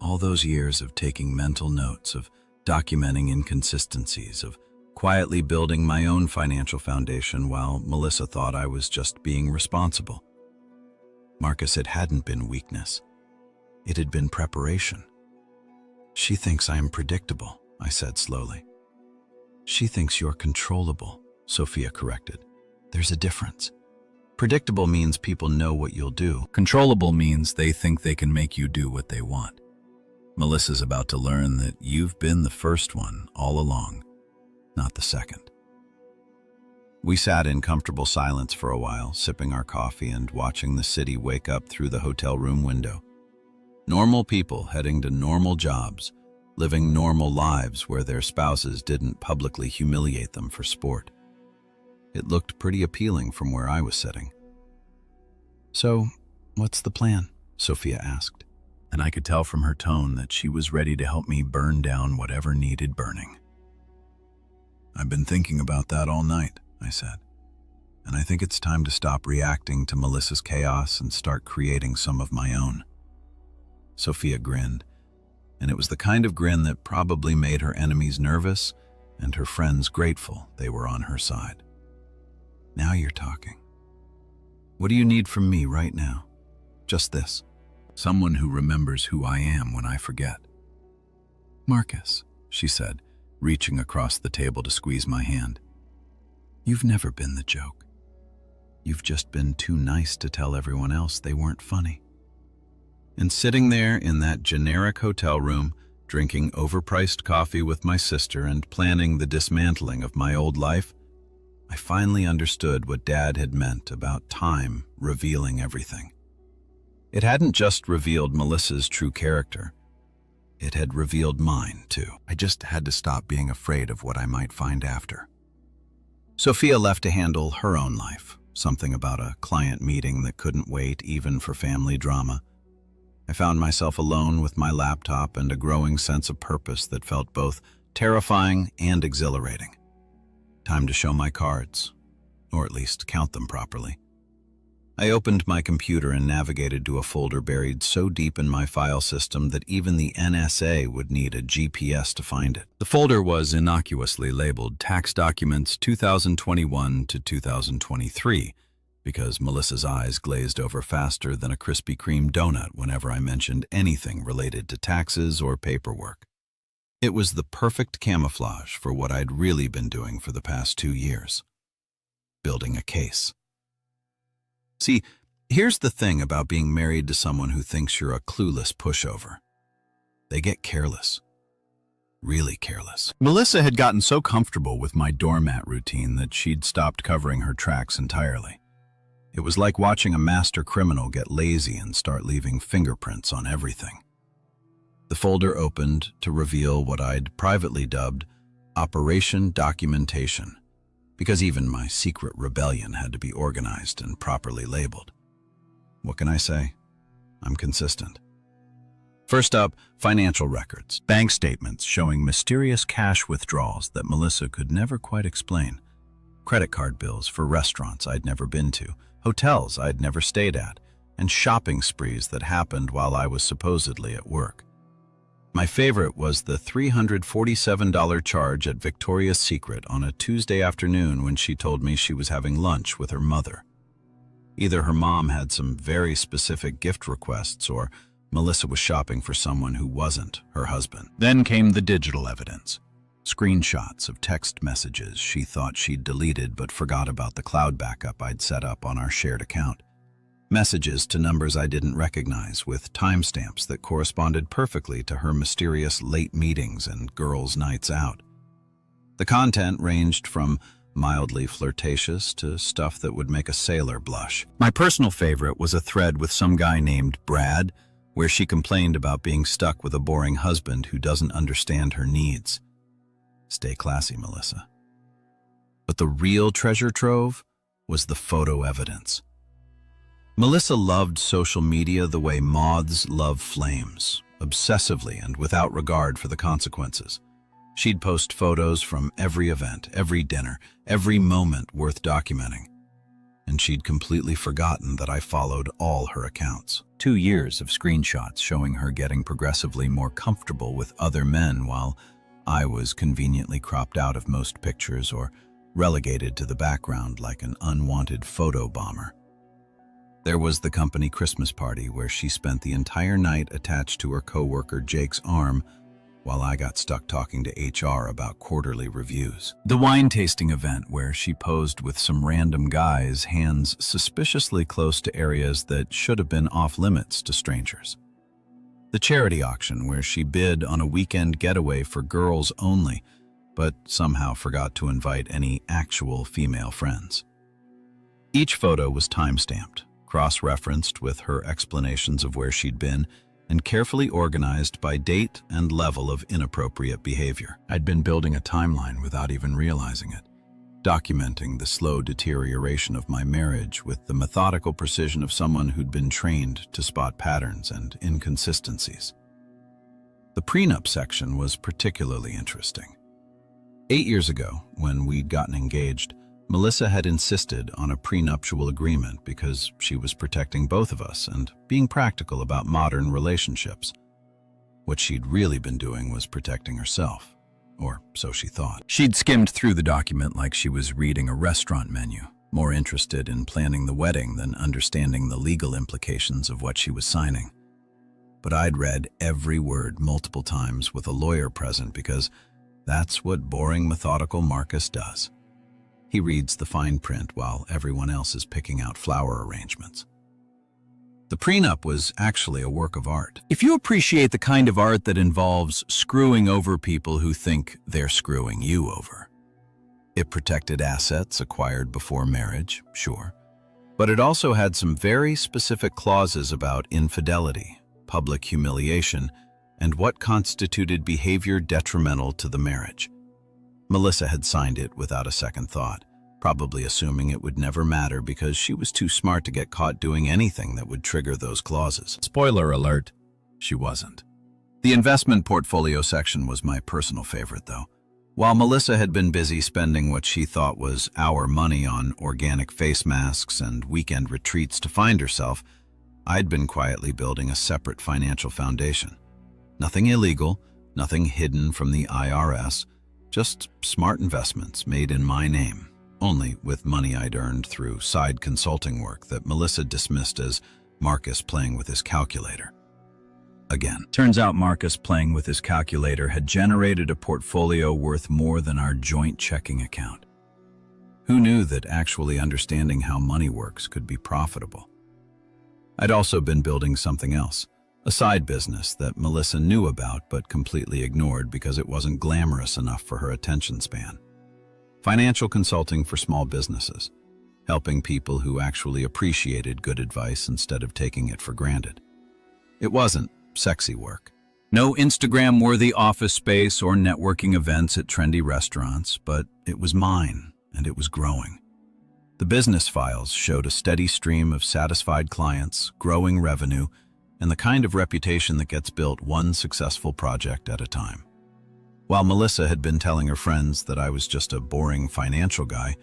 All those years of taking mental notes, of documenting inconsistencies, of quietly building my own financial foundation while Melissa thought I was just being responsible. Marcus, it hadn't been weakness. It had been preparation. "She thinks I am predictable," I said slowly. "She thinks you're controllable," Sophia corrected. "There's a difference. Predictable means people know what you'll do. Controllable means they think they can make you do what they want. Melissa's about to learn that you've been the first one all along, not the second." We sat in comfortable silence for a while, sipping our coffee and watching the city wake up through the hotel room window. Normal people heading to normal jobs, living normal lives where their spouses didn't publicly humiliate them for sport. It looked pretty appealing from where I was sitting. "So, what's the plan?" Sophia asked, and I could tell from her tone that she was ready to help me burn down whatever needed burning. "I've been thinking about that all night," I said, "and I think it's time to stop reacting to Melissa's chaos and start creating some of my own." Sophia grinned, and it was the kind of grin that probably made her enemies nervous and her friends grateful they were on her side. "Now you're talking. What do you need from me right now?" "Just this. Someone who remembers who I am when I forget." "Marcus," she said, reaching across the table to squeeze my hand. "You've never been the joke. You've just been too nice to tell everyone else they weren't funny. And sitting there in that generic hotel room, drinking overpriced coffee with my sister and planning the dismantling of my old life, I finally understood what Dad had meant about time revealing everything. It hadn't just revealed Melissa's true character. It had revealed mine, too. I just had to stop being afraid of what I might find after. Sophia left to handle her own life, something about a client meeting that couldn't wait even for family drama. I found myself alone with my laptop and a growing sense of purpose that felt both terrifying and exhilarating. Time to show my cards, or at least count them properly. I opened my computer and navigated to a folder buried so deep in my file system that even the NSA would need a GPS to find it. The folder was innocuously labeled Tax Documents 2021 to 2023, because Melissa's eyes glazed over faster than a Krispy Kreme donut whenever I mentioned anything related to taxes or paperwork. It was the perfect camouflage for what I'd really been doing for the past 2 years: building a case. See, here's the thing about being married to someone who thinks you're a clueless pushover. They get careless. Really careless. Melissa had gotten so comfortable with my doormat routine that she'd stopped covering her tracks entirely. It was like watching a master criminal get lazy and start leaving fingerprints on everything. The folder opened to reveal what I'd privately dubbed Operation Documentation, because even my secret rebellion had to be organized and properly labeled. What can I say? I'm consistent. First up, financial records. Bank statements showing mysterious cash withdrawals that Melissa could never quite explain. Credit card bills for restaurants I'd never been to, hotels I'd never stayed at, and shopping sprees that happened while I was supposedly at work. My favorite was the $347 charge at Victoria's Secret on a Tuesday afternoon when she told me she was having lunch with her mother. Either her mom had some very specific gift requests, or Melissa was shopping for someone who wasn't her husband. Then came the digital evidence. Screenshots of text messages she thought she'd deleted but forgot about the cloud backup I'd set up on our shared account. Messages to numbers I didn't recognize with timestamps that corresponded perfectly to her mysterious late meetings and girls' nights out. The content ranged from mildly flirtatious to stuff that would make a sailor blush. My personal favorite was a thread with some guy named Brad, where she complained about being stuck with a boring husband who doesn't understand her needs. Stay classy, Melissa. But the real treasure trove was the photo evidence. Melissa loved social media the way moths love flames, obsessively and without regard for the consequences. She'd post photos from every event, every dinner, every moment worth documenting. And she'd completely forgotten that I followed all her accounts. 2 years of screenshots showing her getting progressively more comfortable with other men while I was conveniently cropped out of most pictures or relegated to the background like an unwanted photo bomber. There was the company Christmas party where she spent the entire night attached to her coworker Jake's arm while I got stuck talking to HR about quarterly reviews. The wine tasting event where she posed with some random guys, hands suspiciously close to areas that should have been off limits to strangers. The charity auction where she bid on a weekend getaway for girls only, but somehow forgot to invite any actual female friends. Each photo was time-stamped, cross-referenced with her explanations of where she'd been, and carefully organized by date and level of inappropriate behavior. I'd been building a timeline without even realizing it, documenting the slow deterioration of my marriage with the methodical precision of someone who'd been trained to spot patterns and inconsistencies. The prenup section was particularly interesting. 8 years ago, when we'd gotten engaged, Melissa had insisted on a prenuptial agreement because she was protecting both of us and being practical about modern relationships. What she'd really been doing was protecting herself, or so she thought. She'd skimmed through the document like she was reading a restaurant menu, more interested in planning the wedding than understanding the legal implications of what she was signing. But I'd read every word multiple times with a lawyer present because that's what boring, methodical Marcus does. He reads the fine print while everyone else is picking out flower arrangements. The prenup was actually a work of art. If you appreciate the kind of art that involves screwing over people who think they're screwing you over. It protected assets acquired before marriage, sure, but it also had some very specific clauses about infidelity, public humiliation, and what constituted behavior detrimental to the marriage. Melissa had signed it without a second thought, probably assuming it would never matter because she was too smart to get caught doing anything that would trigger those clauses. Spoiler alert, she wasn't. The investment portfolio section was my personal favorite, though. While Melissa had been busy spending what she thought was our money on organic face masks and weekend retreats to find herself, I'd been quietly building a separate financial foundation. Nothing illegal, nothing hidden from the IRS, just smart investments made in my name, only with money I'd earned through side consulting work that Melissa dismissed as Marcus playing with his calculator. Again, turns out Marcus playing with his calculator had generated a portfolio worth more than our joint checking account. Who knew that actually understanding how money works could be profitable? I'd also been building something else, a side business that Melissa knew about but completely ignored because it wasn't glamorous enough for her attention span. Financial consulting for small businesses, helping people who actually appreciated good advice instead of taking it for granted. It wasn't sexy work. No Instagram-worthy office space or networking events at trendy restaurants, but it was mine, and it was growing. The business files showed a steady stream of satisfied clients, growing revenue, and the kind of reputation that gets built one successful project at a time. While Melissa had been telling her friends that I was just a boring financial guy,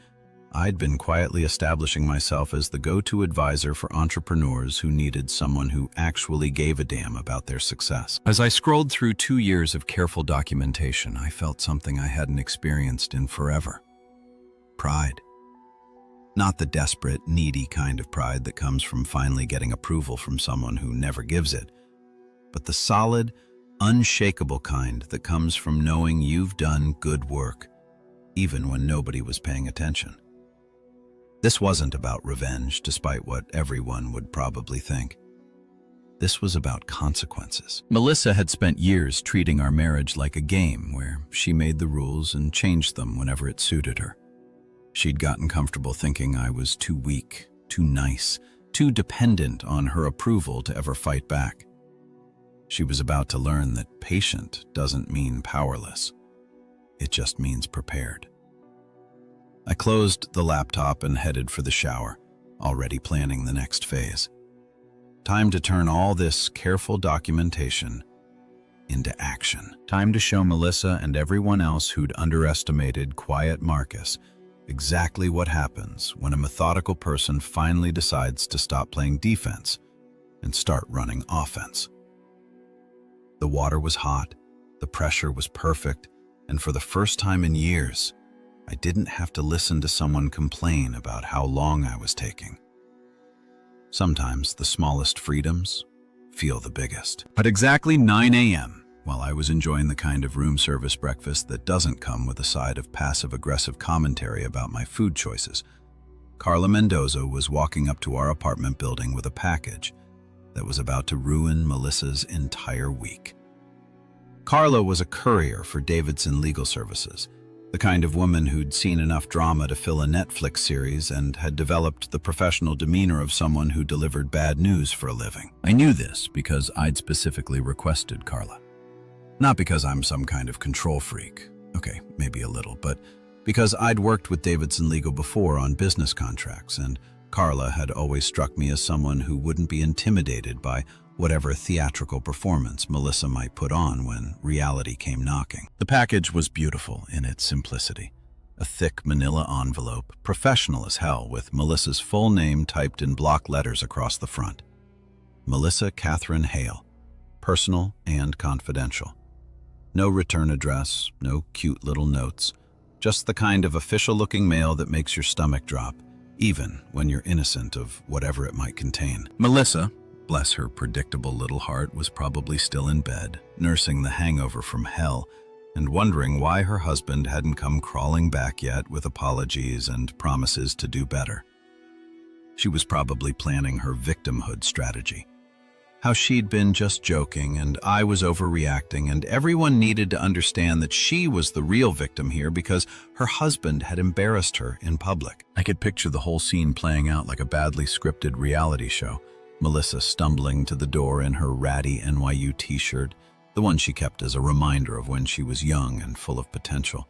I'd been quietly establishing myself as the go-to advisor for entrepreneurs who needed someone who actually gave a damn about their success. As I scrolled through 2 years of careful documentation, I felt something I hadn't experienced in forever. Pride. Not the desperate, needy kind of pride that comes from finally getting approval from someone who never gives it, but the solid, unshakable kind that comes from knowing you've done good work, even when nobody was paying attention. This wasn't about revenge, despite what everyone would probably think. This was about consequences. Melissa had spent years treating our marriage like a game where she made the rules and changed them whenever it suited her. She'd gotten comfortable thinking I was too weak, too nice, too dependent on her approval to ever fight back. She was about to learn that patient doesn't mean powerless. It just means prepared. I closed the laptop and headed for the shower, already planning the next phase. Time to turn all this careful documentation into action. Time to show Melissa and everyone else who'd underestimated quiet Marcus exactly what happens when a methodical person finally decides to stop playing defense and start running offense. The water was hot, the pressure was perfect, and for the first time in years, I didn't have to listen to someone complain about how long I was taking. Sometimes the smallest freedoms feel the biggest. At exactly 9 a.m., while I was enjoying the kind of room service breakfast that doesn't come with a side of passive-aggressive commentary about my food choices, Carla Mendoza was walking up to our apartment building with a package that was about to ruin Melissa's entire week. Carla was a courier for Davidson Legal Services, the kind of woman who'd seen enough drama to fill a Netflix series and had developed the professional demeanor of someone who delivered bad news for a living. I knew this because I'd specifically requested Carla. Not because I'm some kind of control freak, okay, maybe a little, but because I'd worked with Davidson Legal before on business contracts, and Carla had always struck me as someone who wouldn't be intimidated by whatever theatrical performance Melissa might put on when reality came knocking. The package was beautiful in its simplicity. A thick manila envelope, professional as hell, with Melissa's full name typed in block letters across the front. Melissa Catherine Hale, personal and confidential. No return address, no cute little notes, just the kind of official-looking mail that makes your stomach drop, even when you're innocent of whatever it might contain. Melissa, bless her predictable little heart, was probably still in bed, nursing the hangover from hell, and wondering why her husband hadn't come crawling back yet with apologies and promises to do better. She was probably planning her victimhood strategy. How she'd been just joking and I was overreacting, and everyone needed to understand that she was the real victim here because her husband had embarrassed her in public. I could picture the whole scene playing out like a badly scripted reality show. Melissa stumbling to the door in her ratty NYU t-shirt, the one she kept as a reminder of when she was young and full of potential.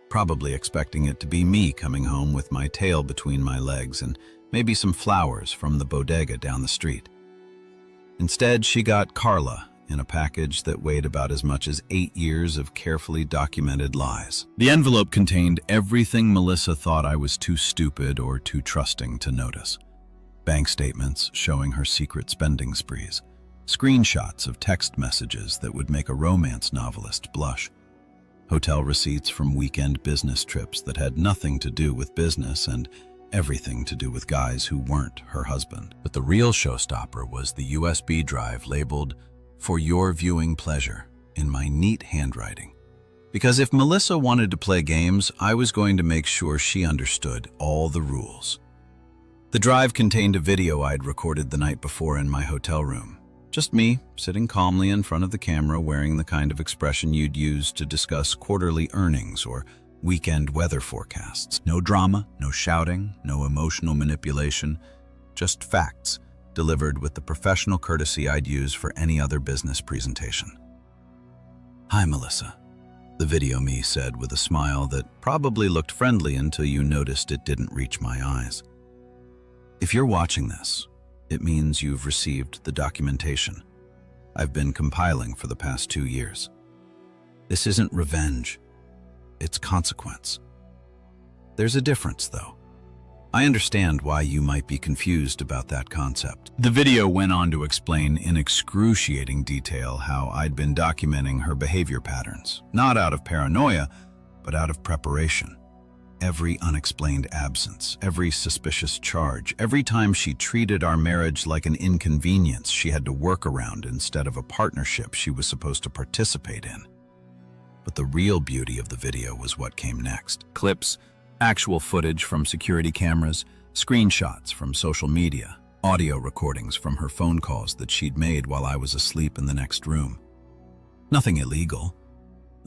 Probably expecting it to be me coming home with my tail between my legs and maybe some flowers from the bodega down the street. Instead, she got Carla in a package that weighed about as much as 8 years of carefully documented lies. The envelope contained everything Melissa thought I was too stupid or too trusting to notice. Bank statements showing her secret spending sprees, screenshots of text messages that would make a romance novelist blush, hotel receipts from weekend business trips that had nothing to do with business and everything to do with guys who weren't her husband. But the real showstopper was the USB drive labeled, "For your viewing pleasure," in my neat handwriting. Because if Melissa wanted to play games, I was going to make sure she understood all the rules. The drive contained a video I'd recorded the night before in my hotel room. Just me, sitting calmly in front of the camera, wearing the kind of expression you'd use to discuss quarterly earnings or weekend weather forecasts. No drama, no shouting, no emotional manipulation, just facts delivered with the professional courtesy I'd use for any other business presentation. "Hi, Melissa," the video me said with a smile that probably looked friendly until you noticed it didn't reach my eyes. "If you're watching this, it means you've received the documentation I've been compiling for the past 2 years. This isn't revenge. It's consequence. There's a difference, though. I understand why you might be confused about that concept." The video went on to explain in excruciating detail how I'd been documenting her behavior patterns, not out of paranoia, but out of preparation. Every unexplained absence, every suspicious charge, every time she treated our marriage like an inconvenience she had to work around instead of a partnership she was supposed to participate in. But the real beauty of the video was what came next. Clips, actual footage from security cameras, screenshots from social media, audio recordings from her phone calls that she'd made while I was asleep in the next room. Nothing illegal.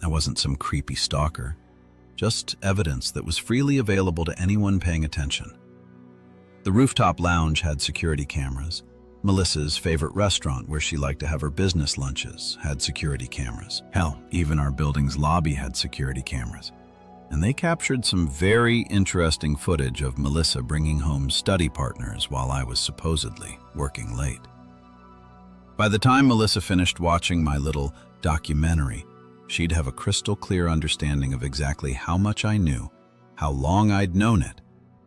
I wasn't some creepy stalker. Just evidence that was freely available to anyone paying attention. The rooftop lounge had security cameras. Melissa's favorite restaurant, where she liked to have her business lunches, had security cameras. Hell, even our building's lobby had security cameras. And they captured some very interesting footage of Melissa bringing home study partners while I was supposedly working late. By the time Melissa finished watching my little documentary, she'd have a crystal clear understanding of exactly how much I knew, how long I'd known it,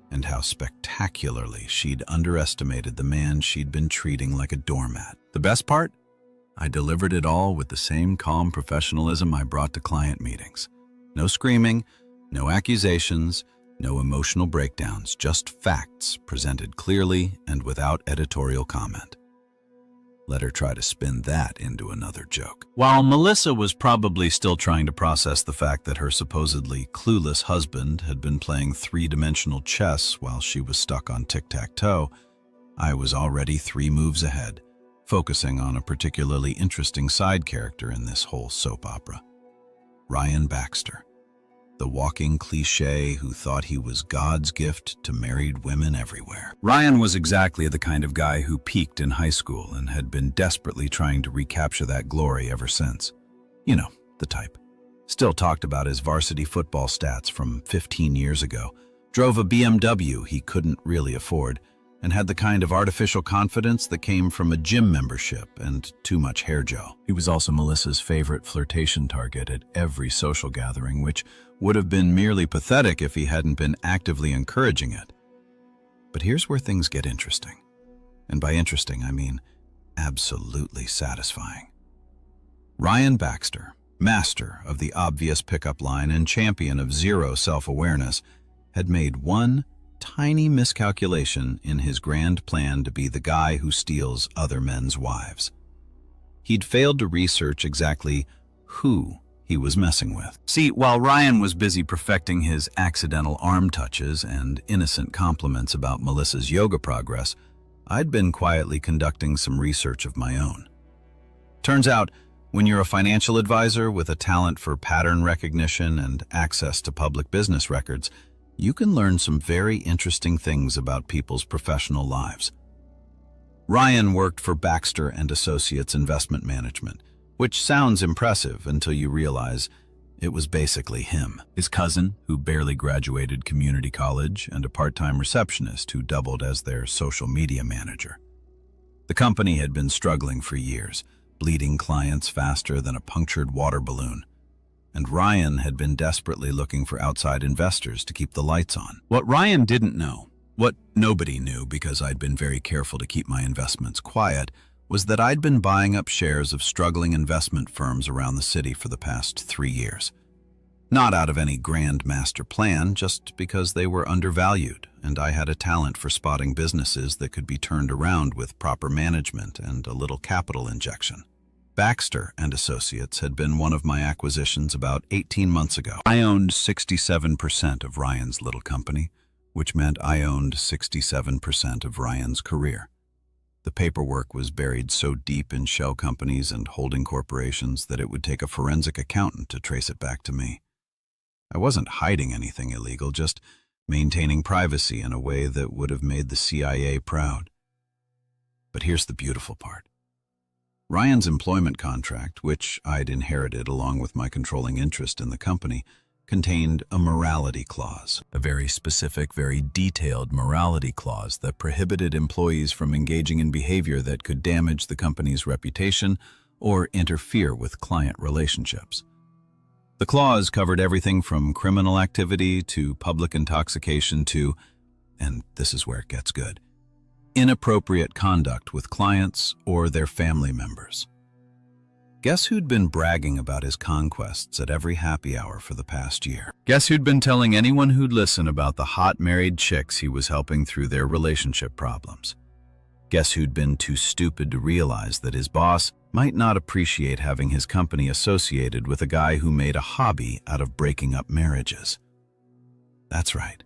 and how spectacularly she'd underestimated the man she'd been treating like a doormat. The best part? I delivered it all with the same calm professionalism I brought to client meetings. No screaming, no accusations, no emotional breakdowns, just facts presented clearly and without editorial comment. Let her try to spin that into another joke. While Melissa was probably still trying to process the fact that her supposedly clueless husband had been playing three-dimensional chess while she was stuck on tic-tac-toe, I was already 3 moves ahead, focusing on a particularly interesting side character in this whole soap opera. Ryan Baxter, the walking cliché who thought he was God's gift to married women everywhere. Ryan was exactly the kind of guy who peaked in high school and had been desperately trying to recapture that glory ever since. You know, the type. Still talked about his varsity football stats from 15 years ago, drove a BMW he couldn't really afford, and had the kind of artificial confidence that came from a gym membership and too much hair gel. He was also Melissa's favorite flirtation target at every social gathering, which would have been merely pathetic if he hadn't been actively encouraging it. But here's where things get interesting. And by interesting, I mean absolutely satisfying. Ryan Baxter, master of the obvious pickup line and champion of zero self-awareness, had made one tiny miscalculation in his grand plan to be the guy who steals other men's wives. He'd failed to research exactly who he was messing with. See, while Ryan was busy perfecting his accidental arm touches and innocent compliments about Melissa's yoga progress, I'd been quietly conducting some research of my own. Turns out, when you're a financial advisor with a talent for pattern recognition and access to public business records, you can learn some very interesting things about people's professional lives. Ryan worked for Baxter and Associates Investment Management, which sounds impressive until you realize it was basically him, his cousin, who barely graduated community college, and a part-time receptionist who doubled as their social media manager. The company had been struggling for years, bleeding clients faster than a punctured water balloon, and Ryan had been desperately looking for outside investors to keep the lights on. What Ryan didn't know, what nobody knew because I'd been very careful to keep my investments quiet, was that I'd been buying up shares of struggling investment firms around the city for the past 3 years. Not out of any grand master plan, just because they were undervalued, and I had a talent for spotting businesses that could be turned around with proper management and a little capital injection. Baxter and Associates had been one of my acquisitions about 18 months ago. I owned 67% of Ryan's little company, which meant I owned 67% of Ryan's career. The paperwork was buried so deep in shell companies and holding corporations that it would take a forensic accountant to trace it back to me. I wasn't hiding anything illegal, just maintaining privacy in a way that would have made the CIA proud. But here's the beautiful part. Ryan's employment contract, which I'd inherited along with my controlling interest in the company, contained a morality clause, a very specific, very detailed morality clause that prohibited employees from engaging in behavior that could damage the company's reputation or interfere with client relationships. The clause covered everything from criminal activity to public intoxication to, and this is where it gets good, inappropriate conduct with clients or their family members. Guess who'd been bragging about his conquests at every happy hour for the past year? Guess who'd been telling anyone who'd listen about the hot married chicks he was helping through their relationship problems? Guess who'd been too stupid to realize that his boss might not appreciate having his company associated with a guy who made a hobby out of breaking up marriages? That's right,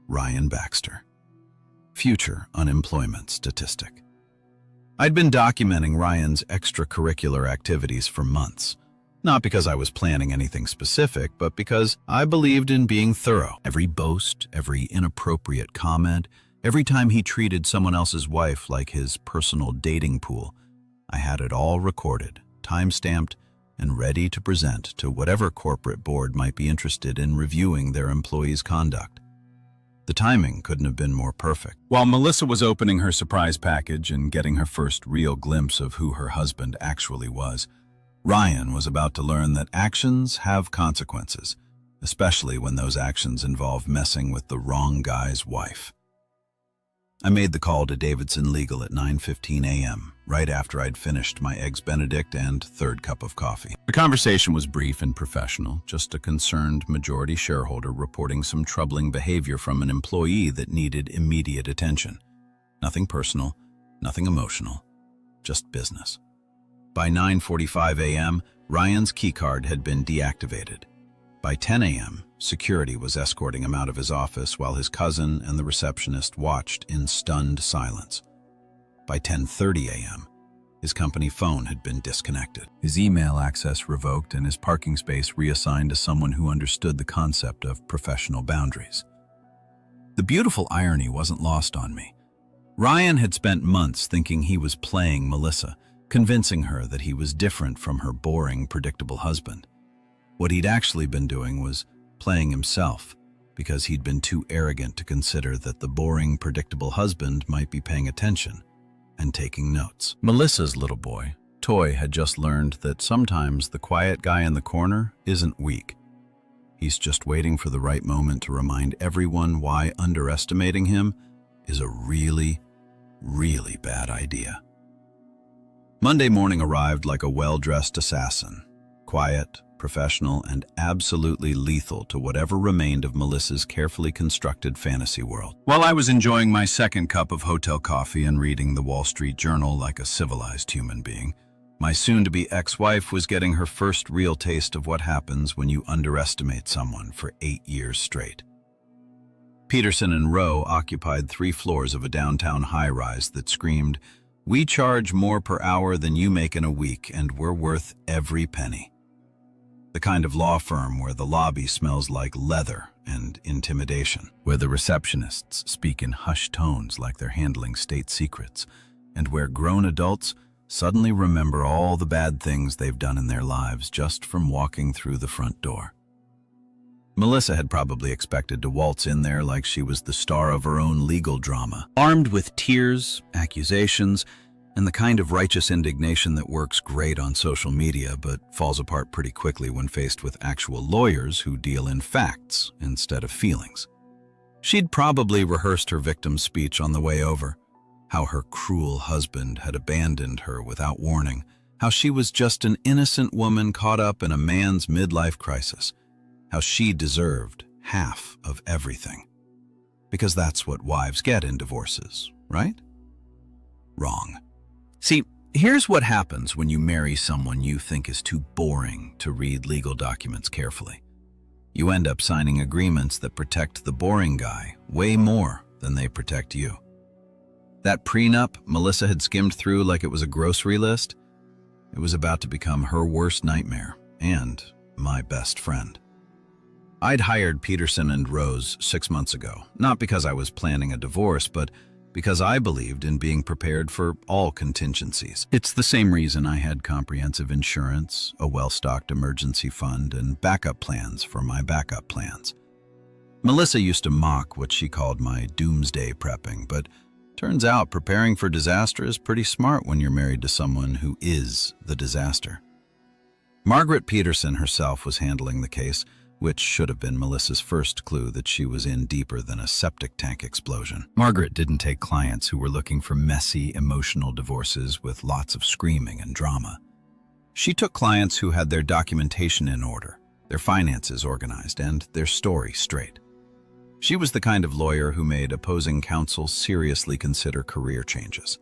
Ryan Baxter. Future unemployment statistic. I'd been documenting Ryan's extracurricular activities for months, not because I was planning anything specific, but because I believed in being thorough. Every boast, every inappropriate comment, every time he treated someone else's wife like his personal dating pool, I had it all recorded, time-stamped, and ready to present to whatever corporate board might be interested in reviewing their employees' conduct. The timing couldn't have been more perfect. While Melissa was opening her surprise package and getting her first real glimpse of who her husband actually was, Ryan was about to learn that actions have consequences, especially when those actions involve messing with the wrong guy's wife. I made the call to Davidson Legal at 9:15 a.m., right after I'd finished my Eggs Benedict and third cup of coffee. The conversation was brief and professional, just a concerned majority shareholder reporting some troubling behavior from an employee that needed immediate attention. Nothing personal, nothing emotional, just business. By 9:45 a.m., Ryan's keycard had been deactivated. By 10 a.m., security was escorting him out of his office while his cousin and the receptionist watched in stunned silence. By 10:30 a.m., his company phone had been disconnected, his email access revoked, and his parking space reassigned to someone who understood the concept of professional boundaries. The beautiful irony wasn't lost on me. Ryan had spent months thinking he was playing Melissa, convincing her that he was different from her boring, predictable husband. What he'd actually been doing was playing himself, because he'd been too arrogant to consider that the boring, predictable husband might be paying attention and taking notes. Melissa's little boy, Toy, had just learned that sometimes the quiet guy in the corner isn't weak. He's just waiting for the right moment to remind everyone why underestimating him is a really, really bad idea. Monday morning arrived like a well-dressed assassin, quiet, professional, and absolutely lethal to whatever remained of Melissa's carefully constructed fantasy world. While I was enjoying my second cup of hotel coffee and reading the Wall Street Journal like a civilized human being, My soon-to-be ex-wife was getting her first real taste of what happens when you underestimate someone for 8 years straight. Peterson and Rowe occupied 3 floors of a downtown high-rise that screamed, "We charge more per hour than you make in a week, and we're worth every penny." The kind of law firm where the lobby smells like leather and intimidation, where the receptionists speak in hushed tones like they're handling state secrets, and where grown adults suddenly remember all the bad things they've done in their lives just from walking through the front door. Melissa had probably expected to waltz in there like she was the star of her own legal drama, armed with tears, accusations, and the kind of righteous indignation that works great on social media but falls apart pretty quickly when faced with actual lawyers who deal in facts instead of feelings. She'd probably rehearsed her victim's speech on the way over, how her cruel husband had abandoned her without warning, how she was just an innocent woman caught up in a man's midlife crisis, how she deserved half of everything. Because that's what wives get in divorces, right? Wrong. See, here's what happens when you marry someone you think is too boring to read legal documents carefully. You end up signing agreements that protect the boring guy way more than they protect you. That prenup Melissa had skimmed through like it was a grocery list, it was about to become her worst nightmare and my best friend. I'd hired Peterson and Rose 6 months ago, not because I was planning a divorce, but because I believed in being prepared for all contingencies. It's the same reason I had comprehensive insurance, a well-stocked emergency fund, and backup plans for my backup plans. Melissa used to mock what she called my doomsday prepping, but turns out preparing for disaster is pretty smart when you're married to someone who is the disaster. Margaret Peterson herself was handling the case, which should have been Melissa's first clue that she was in deeper than a septic tank explosion. Margaret didn't take clients who were looking for messy, emotional divorces with lots of screaming and drama. She took clients who had their documentation in order, their finances organized, and their story straight. She was the kind of lawyer who made opposing counsel seriously consider career changes.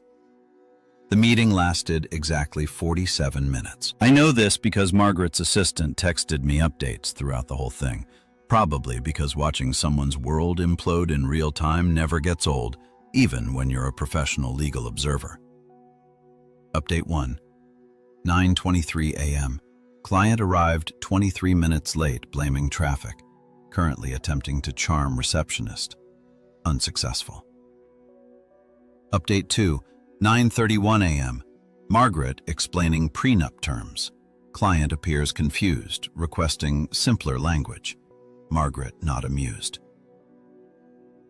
The meeting lasted exactly 47 minutes. I know this because Margaret's assistant texted me updates throughout the whole thing, probably because watching someone's world implode in real time never gets old, even when you're a professional legal observer. Update 1. 9:23 a.m. Client arrived 23 minutes late, blaming traffic. Currently attempting to charm receptionist. Unsuccessful. Update 2. 9:31 a.m. Margaret explaining prenup terms. Client appears confused, requesting simpler language. Margaret not amused.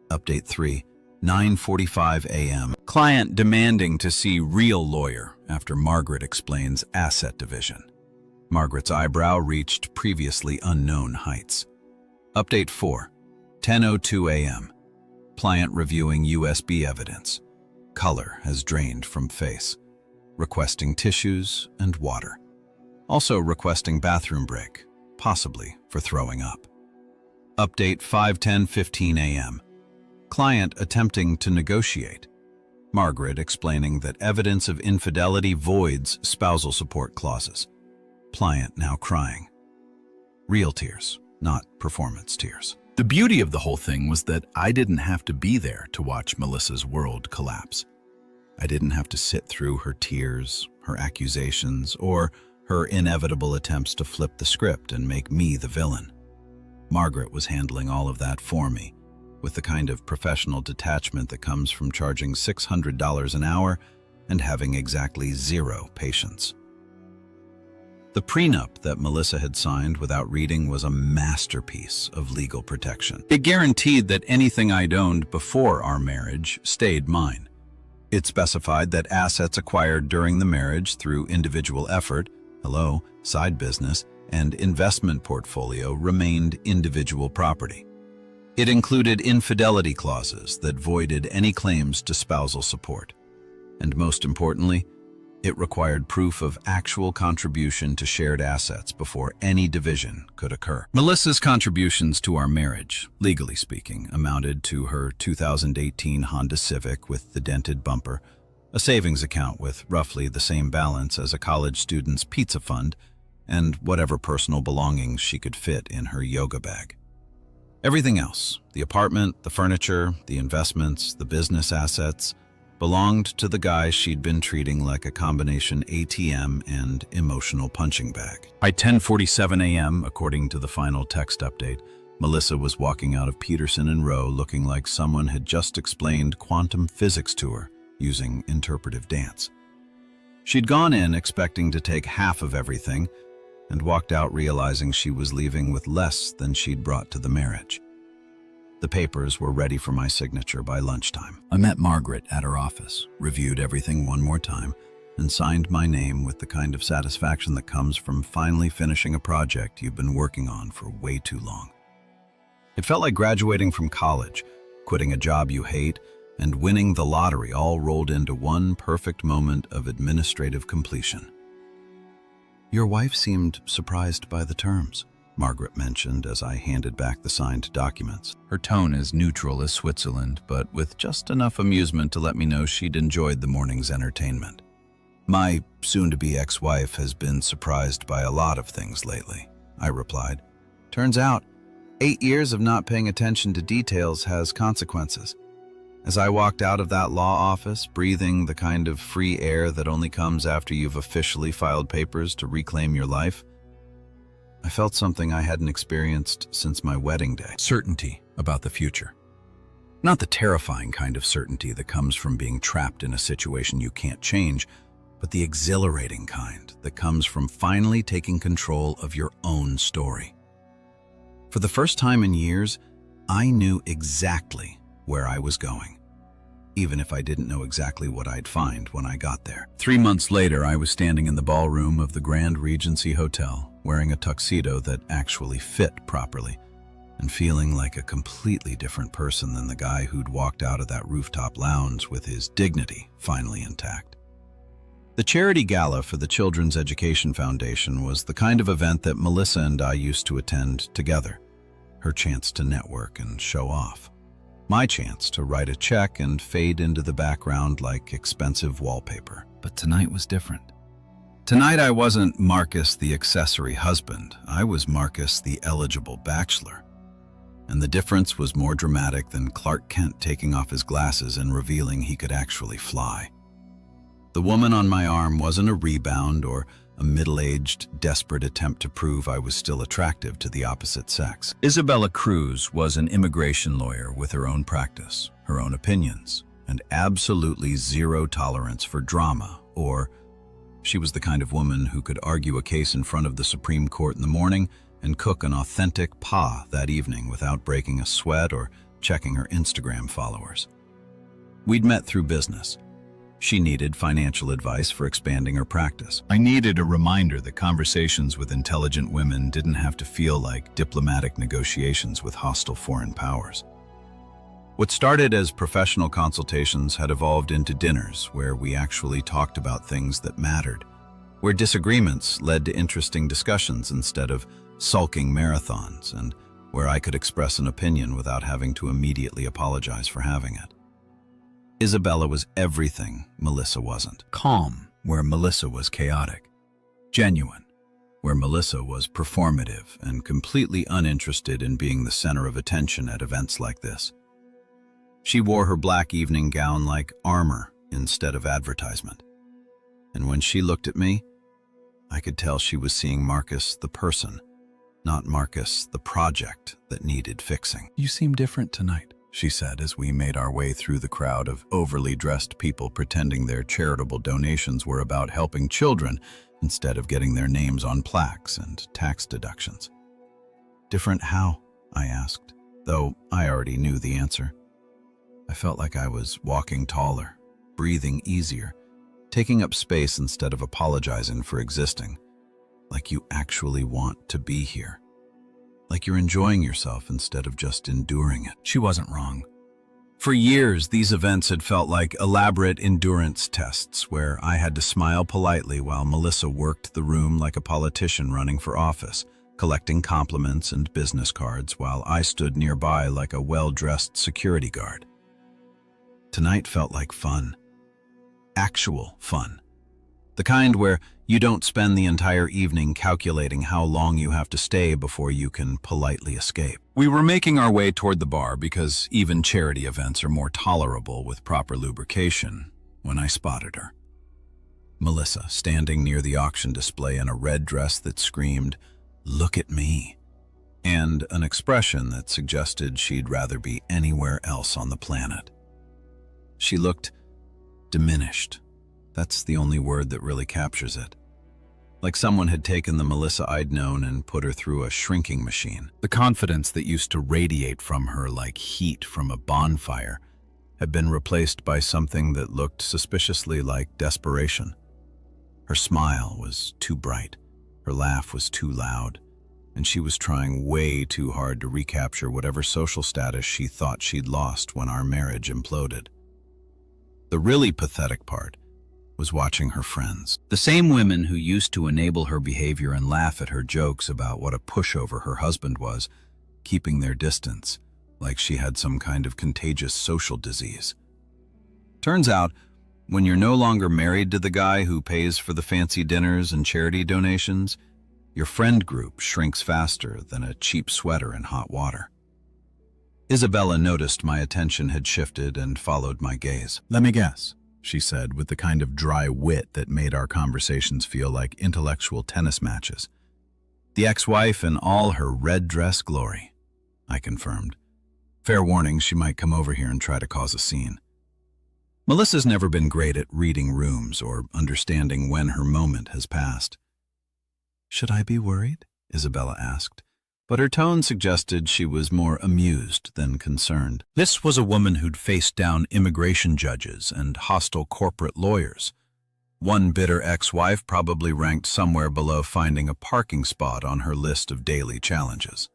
Update 3. 9:45 a.m. Client demanding to see real lawyer after Margaret explains asset division. Margaret's eyebrow reached previously unknown heights. Update 4. 10:02 a.m. Client reviewing USB evidence. Color has drained from face. Requesting tissues and water. Also requesting bathroom break, possibly for throwing up. Update 5:10:15 a.m. Client attempting to negotiate. Margaret explaining that evidence of infidelity voids spousal support clauses. Client now crying. Real tears, not performance tears. The beauty of the whole thing was that I didn't have to be there to watch Melissa's world collapse. I didn't have to sit through her tears, her accusations, or her inevitable attempts to flip the script and make me the villain. Margaret was handling all of that for me, with the kind of professional detachment that comes from charging $600 an hour and having exactly 0 patience. The prenup that Melissa had signed without reading was a masterpiece of legal protection. It guaranteed that anything I'd owned before our marriage stayed mine. It specified that assets acquired during the marriage through individual effort, side business, and investment portfolio remained individual property. It included infidelity clauses that voided any claims to spousal support. And most importantly, it required proof of actual contribution to shared assets before any division could occur. Melissa's contributions to our marriage, legally speaking, amounted to her 2018 Honda Civic with the dented bumper, a savings account with roughly the same balance as a college student's pizza fund, and whatever personal belongings she could fit in her yoga bag. Everything else, the apartment, the furniture, the investments, the business assets, belonged to the guy she'd been treating like a combination ATM and emotional punching bag. By 10:47 a.m., according to the final text update, Melissa was walking out of Peterson and Rowe looking like someone had just explained quantum physics to her using interpretive dance. She'd gone in expecting to take half of everything and walked out realizing she was leaving with less than she'd brought to the marriage. The papers were ready for my signature by lunchtime. I met Margaret at her office, reviewed everything one more time, and signed my name with the kind of satisfaction that comes from finally finishing a project you've been working on for way too long. It felt like graduating from college, quitting a job you hate, and winning the lottery all rolled into one perfect moment of administrative completion. "Your wife seemed surprised by the terms," Margaret mentioned as I handed back the signed documents. Her tone as neutral as Switzerland, but with just enough amusement to let me know she'd enjoyed the morning's entertainment. "My soon-to-be ex-wife has been surprised by a lot of things lately," I replied. "Turns out, 8 years of not paying attention to details has consequences." As I walked out of that law office, breathing the kind of free air that only comes after you've officially filed papers to reclaim your life, I felt something I hadn't experienced since my wedding day. Certainty about the future. Not the terrifying kind of certainty that comes from being trapped in a situation you can't change, but the exhilarating kind that comes from finally taking control of your own story. For the first time in years, I knew exactly where I was going, even if I didn't know exactly what I'd find when I got there. 3 months later, I was standing in the ballroom of the Grand Regency Hotel, wearing a tuxedo that actually fit properly, and feeling like a completely different person than the guy who'd walked out of that rooftop lounge with his dignity finally intact. The charity gala for the Children's Education Foundation was the kind of event that Melissa and I used to attend together, her chance to network and show off. My chance to write a check and fade into the background like expensive wallpaper. But tonight was different. Tonight I wasn't Marcus the accessory husband, I was Marcus the eligible bachelor. And the difference was more dramatic than Clark Kent taking off his glasses and revealing he could actually fly. The woman on my arm wasn't a rebound or a middle-aged, desperate attempt to prove I was still attractive to the opposite sex. Isabella Cruz was an immigration lawyer with her own practice, her own opinions, and absolutely zero tolerance for drama, or she was the kind of woman who could argue a case in front of the Supreme Court in the morning and cook an authentic pa that evening without breaking a sweat or checking her Instagram followers. We'd met through business. She needed financial advice for expanding her practice. I needed a reminder that conversations with intelligent women didn't have to feel like diplomatic negotiations with hostile foreign powers. What started as professional consultations had evolved into dinners where we actually talked about things that mattered, where disagreements led to interesting discussions instead of sulking marathons, and where I could express an opinion without having to immediately apologize for having it. Isabella was everything Melissa wasn't. Calm, where Melissa was chaotic. Genuine, where Melissa was performative and completely uninterested in being the center of attention at events like this. She wore her black evening gown like armor instead of advertisement. And when she looked at me, I could tell she was seeing Marcus the person, not Marcus the project that needed fixing. "You seem different tonight," she said as we made our way through the crowd of overly dressed people pretending their charitable donations were about helping children instead of getting their names on plaques and tax deductions. "Different how?" I asked, though I already knew the answer. I felt like I was walking taller, breathing easier, taking up space instead of apologizing for existing, like you actually want to be here. Like you're enjoying yourself instead of just enduring it. She wasn't wrong. For years, these events had felt like elaborate endurance tests where I had to smile politely while Melissa worked the room like a politician running for office, collecting compliments and business cards while I stood nearby like a well-dressed security guard. Tonight felt like fun. actual fun. The kind where you don't spend the entire evening calculating how long you have to stay before you can politely escape. We were making our way toward the bar because even charity events are more tolerable with proper lubrication when I spotted her. Melissa, standing near the auction display in a red dress that screamed, "Look at me," and an expression that suggested she'd rather be anywhere else on the planet. She looked diminished. That's the only word that really captures it. Like someone had taken the Melissa I'd known and put her through a shrinking machine. The confidence that used to radiate from her like heat from a bonfire had been replaced by something that looked suspiciously like desperation. Her smile was too bright, her laugh was too loud, and she was trying way too hard to recapture whatever social status she thought she'd lost when our marriage imploded. The really pathetic part was watching her friends. The same women who used to enable her behavior and laugh at her jokes about what a pushover her husband was, keeping their distance, like she had some kind of contagious social disease. Turns out, when you're no longer married to the guy who pays for the fancy dinners and charity donations, your friend group shrinks faster than a cheap sweater in hot water. Isabella noticed my attention had shifted and followed my gaze. "Let me guess," she said with the kind of dry wit that made our conversations feel like intellectual tennis matches. "The ex-wife in all her red dress glory," I confirmed. Fair warning, she might come over here and try to cause a scene. Melissa's never been great at reading rooms or understanding when her moment has passed. "Should I be worried?" Isabella asked, but her tone suggested she was more amused than concerned. This was a woman who'd faced down immigration judges and hostile corporate lawyers. One bitter ex-wife probably ranked somewhere below finding a parking spot on her list of daily challenges.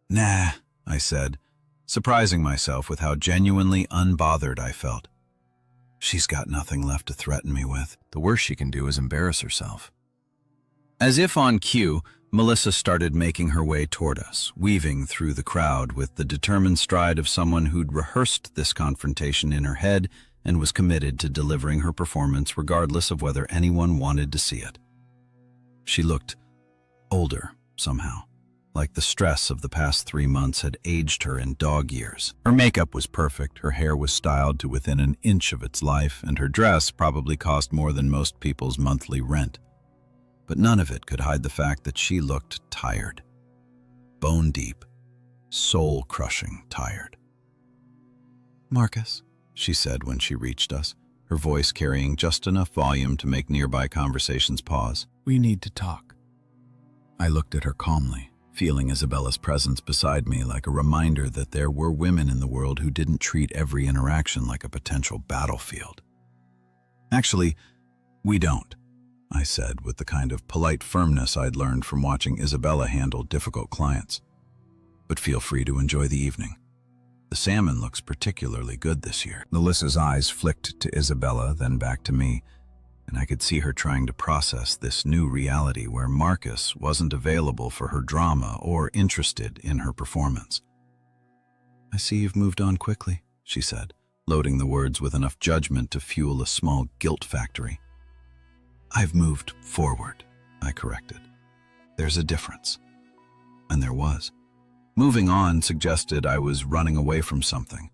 "Nah," I said, surprising myself with how genuinely unbothered I felt. "She's got nothing left to threaten me with. The worst she can do is embarrass herself." As if on cue, Melissa started making her way toward us, weaving through the crowd with the determined stride of someone who'd rehearsed this confrontation in her head and was committed to delivering her performance regardless of whether anyone wanted to see it. She looked older, somehow, like the stress of the past 3 months had aged her in dog years. Her makeup was perfect, her hair was styled to within an inch of its life, and her dress probably cost more than most people's monthly rent. But none of it could hide the fact that she looked tired. Bone deep, soul-crushing tired. "Marcus," she said when she reached us, her voice carrying just enough volume to make nearby conversations pause. "We need to talk." I looked at her calmly, feeling Isabella's presence beside me like a reminder that there were women in the world who didn't treat every interaction like a potential battlefield. "Actually, we don't," I said with the kind of polite firmness I'd learned from watching Isabella handle difficult clients. "But feel free to enjoy the evening. The salmon looks particularly good this year." Melissa's eyes flicked to Isabella, then back to me, and I could see her trying to process this new reality where Marcus wasn't available for her drama or interested in her performance. "I see you've moved on quickly," she said, loading the words with enough judgment to fuel a small guilt factory. "I've moved forward," I corrected. "There's a difference." And there was. Moving on suggested I was running away from something.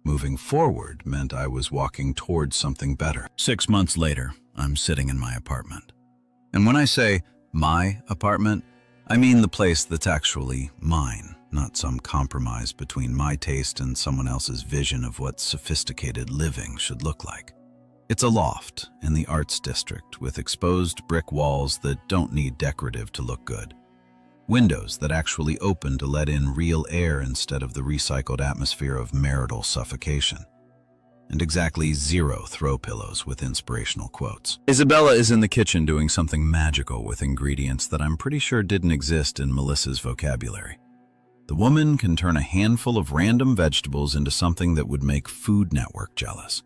Moving forward meant I was walking towards something better. 6 months later, I'm sitting in my apartment. And when I say my apartment, I mean the place that's actually mine, not some compromise between my taste and someone else's vision of what sophisticated living should look like. It's a loft in the Arts District with exposed brick walls that don't need decorative to look good. Windows that actually open to let in real air instead of the recycled atmosphere of marital suffocation. And exactly 0 throw pillows with inspirational quotes. Isabella is in the kitchen doing something magical with ingredients that I'm pretty sure didn't exist in Melissa's vocabulary. The woman can turn a handful of random vegetables into something that would make Food Network jealous.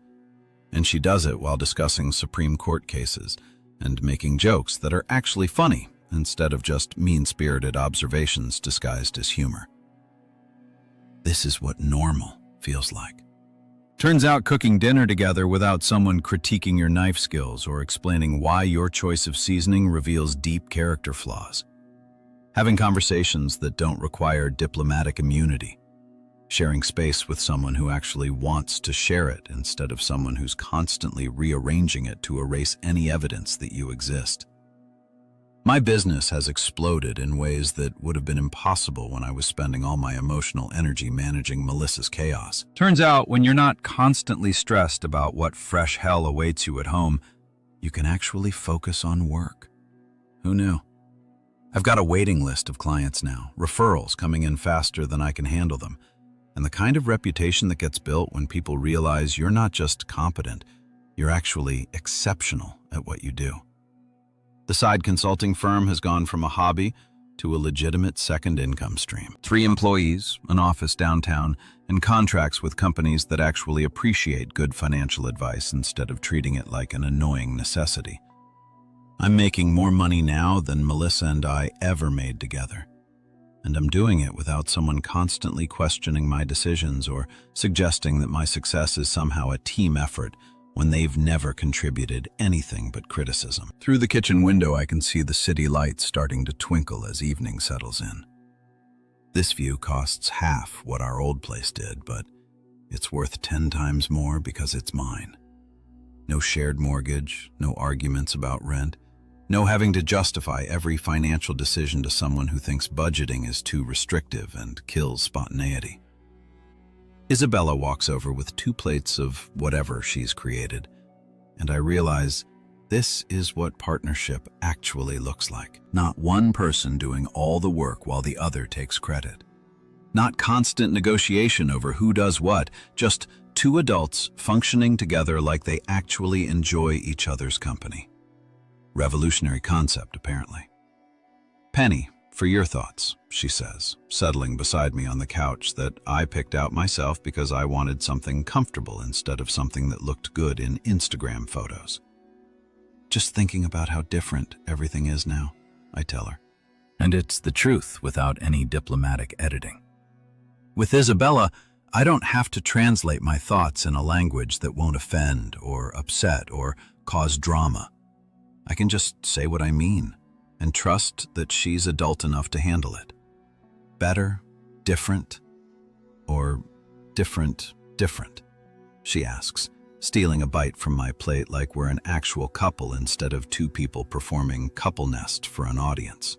And she does it while discussing Supreme Court cases and making jokes that are actually funny instead of just mean-spirited observations disguised as humor. This is what normal feels like. Turns out cooking dinner together without someone critiquing your knife skills or explaining why your choice of seasoning reveals deep character flaws. Having conversations that don't require diplomatic immunity. Sharing space with someone who actually wants to share it instead of someone who's constantly rearranging it to erase any evidence that you exist. My business has exploded in ways that would have been impossible when I was spending all my emotional energy managing Melissa's chaos. Turns out, when you're not constantly stressed about what fresh hell awaits you at home, you can actually focus on work. Who knew? I've got a waiting list of clients now, referrals coming in faster than I can handle them, and the kind of reputation that gets built when people realize you're not just competent, you're actually exceptional at what you do. The side consulting firm has gone from a hobby to a legitimate second income stream. 3 employees, an office downtown, and contracts with companies that actually appreciate good financial advice instead of treating it like an annoying necessity. I'm making more money now than Melissa and I ever made together. And I'm doing it without someone constantly questioning my decisions or suggesting that my success is somehow a team effort when they've never contributed anything but criticism. Through the kitchen window, I can see the city lights starting to twinkle as evening settles in. This view costs half what our old place did, but it's worth 10 times more because it's mine. No shared mortgage, no arguments about rent, no having to justify every financial decision to someone who thinks budgeting is too restrictive and kills spontaneity. Isabella walks over with 2 plates of whatever she's created, and I realize this is what partnership actually looks like. Not one person doing all the work while the other takes credit. Not constant negotiation over who does what, just 2 adults functioning together like they actually enjoy each other's company. Revolutionary concept, apparently. Penny, for your thoughts, she says, settling beside me on the couch that I picked out myself because I wanted something comfortable instead of something that looked good in Instagram photos. Just thinking about how different everything is now, I tell her. And it's the truth without any diplomatic editing. With Isabella, I don't have to translate my thoughts in a language that won't offend or upset or cause drama. I can just say what I mean and trust that she's adult enough to handle it. Better, different, or different, she asks, stealing a bite from my plate like we're an actual couple instead of 2 people performing couple nest for an audience.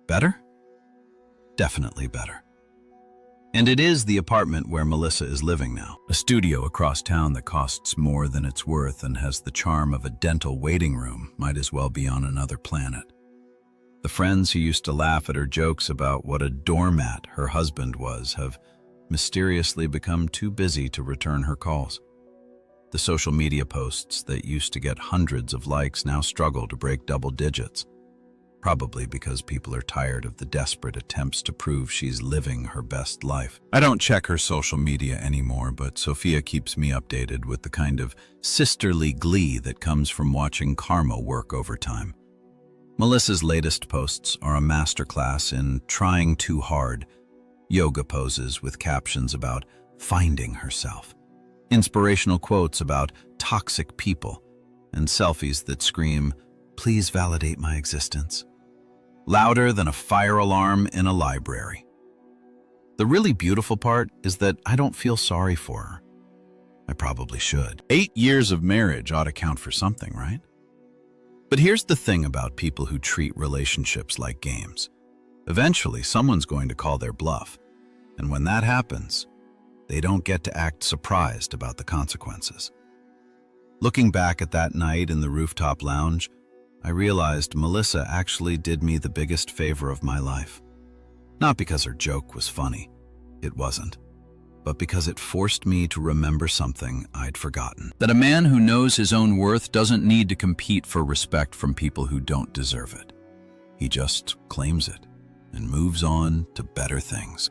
Better? Definitely better. And it is the apartment where Melissa is living now, a studio across town that costs more than it's worth and has the charm of a dental waiting room might as well be on another planet. The friends who used to laugh at her jokes about what a doormat her husband was have mysteriously become too busy to return her calls. The social media posts that used to get hundreds of likes now struggle to break double digits. Probably because people are tired of the desperate attempts to prove she's living her best life. I don't check her social media anymore, but Sophia keeps me updated with the kind of sisterly glee that comes from watching karma work over time. Melissa's latest posts are a masterclass in trying too hard, yoga poses with captions about finding herself, inspirational quotes about toxic people, and selfies that scream, "Please validate my existence." Louder than a fire alarm in a library. The really beautiful part is that I don't feel sorry for her. I probably should. 8 years of marriage ought to count for something, right? But here's the thing about people who treat relationships like games. Eventually, someone's going to call their bluff. And when that happens, they don't get to act surprised about the consequences. Looking back at that night in the rooftop lounge, I realized Melissa actually did me the biggest favor of my life. Not because her joke was funny, it wasn't, but because it forced me to remember something I'd forgotten. That a man who knows his own worth doesn't need to compete for respect from people who don't deserve it. He just claims it and moves on to better things.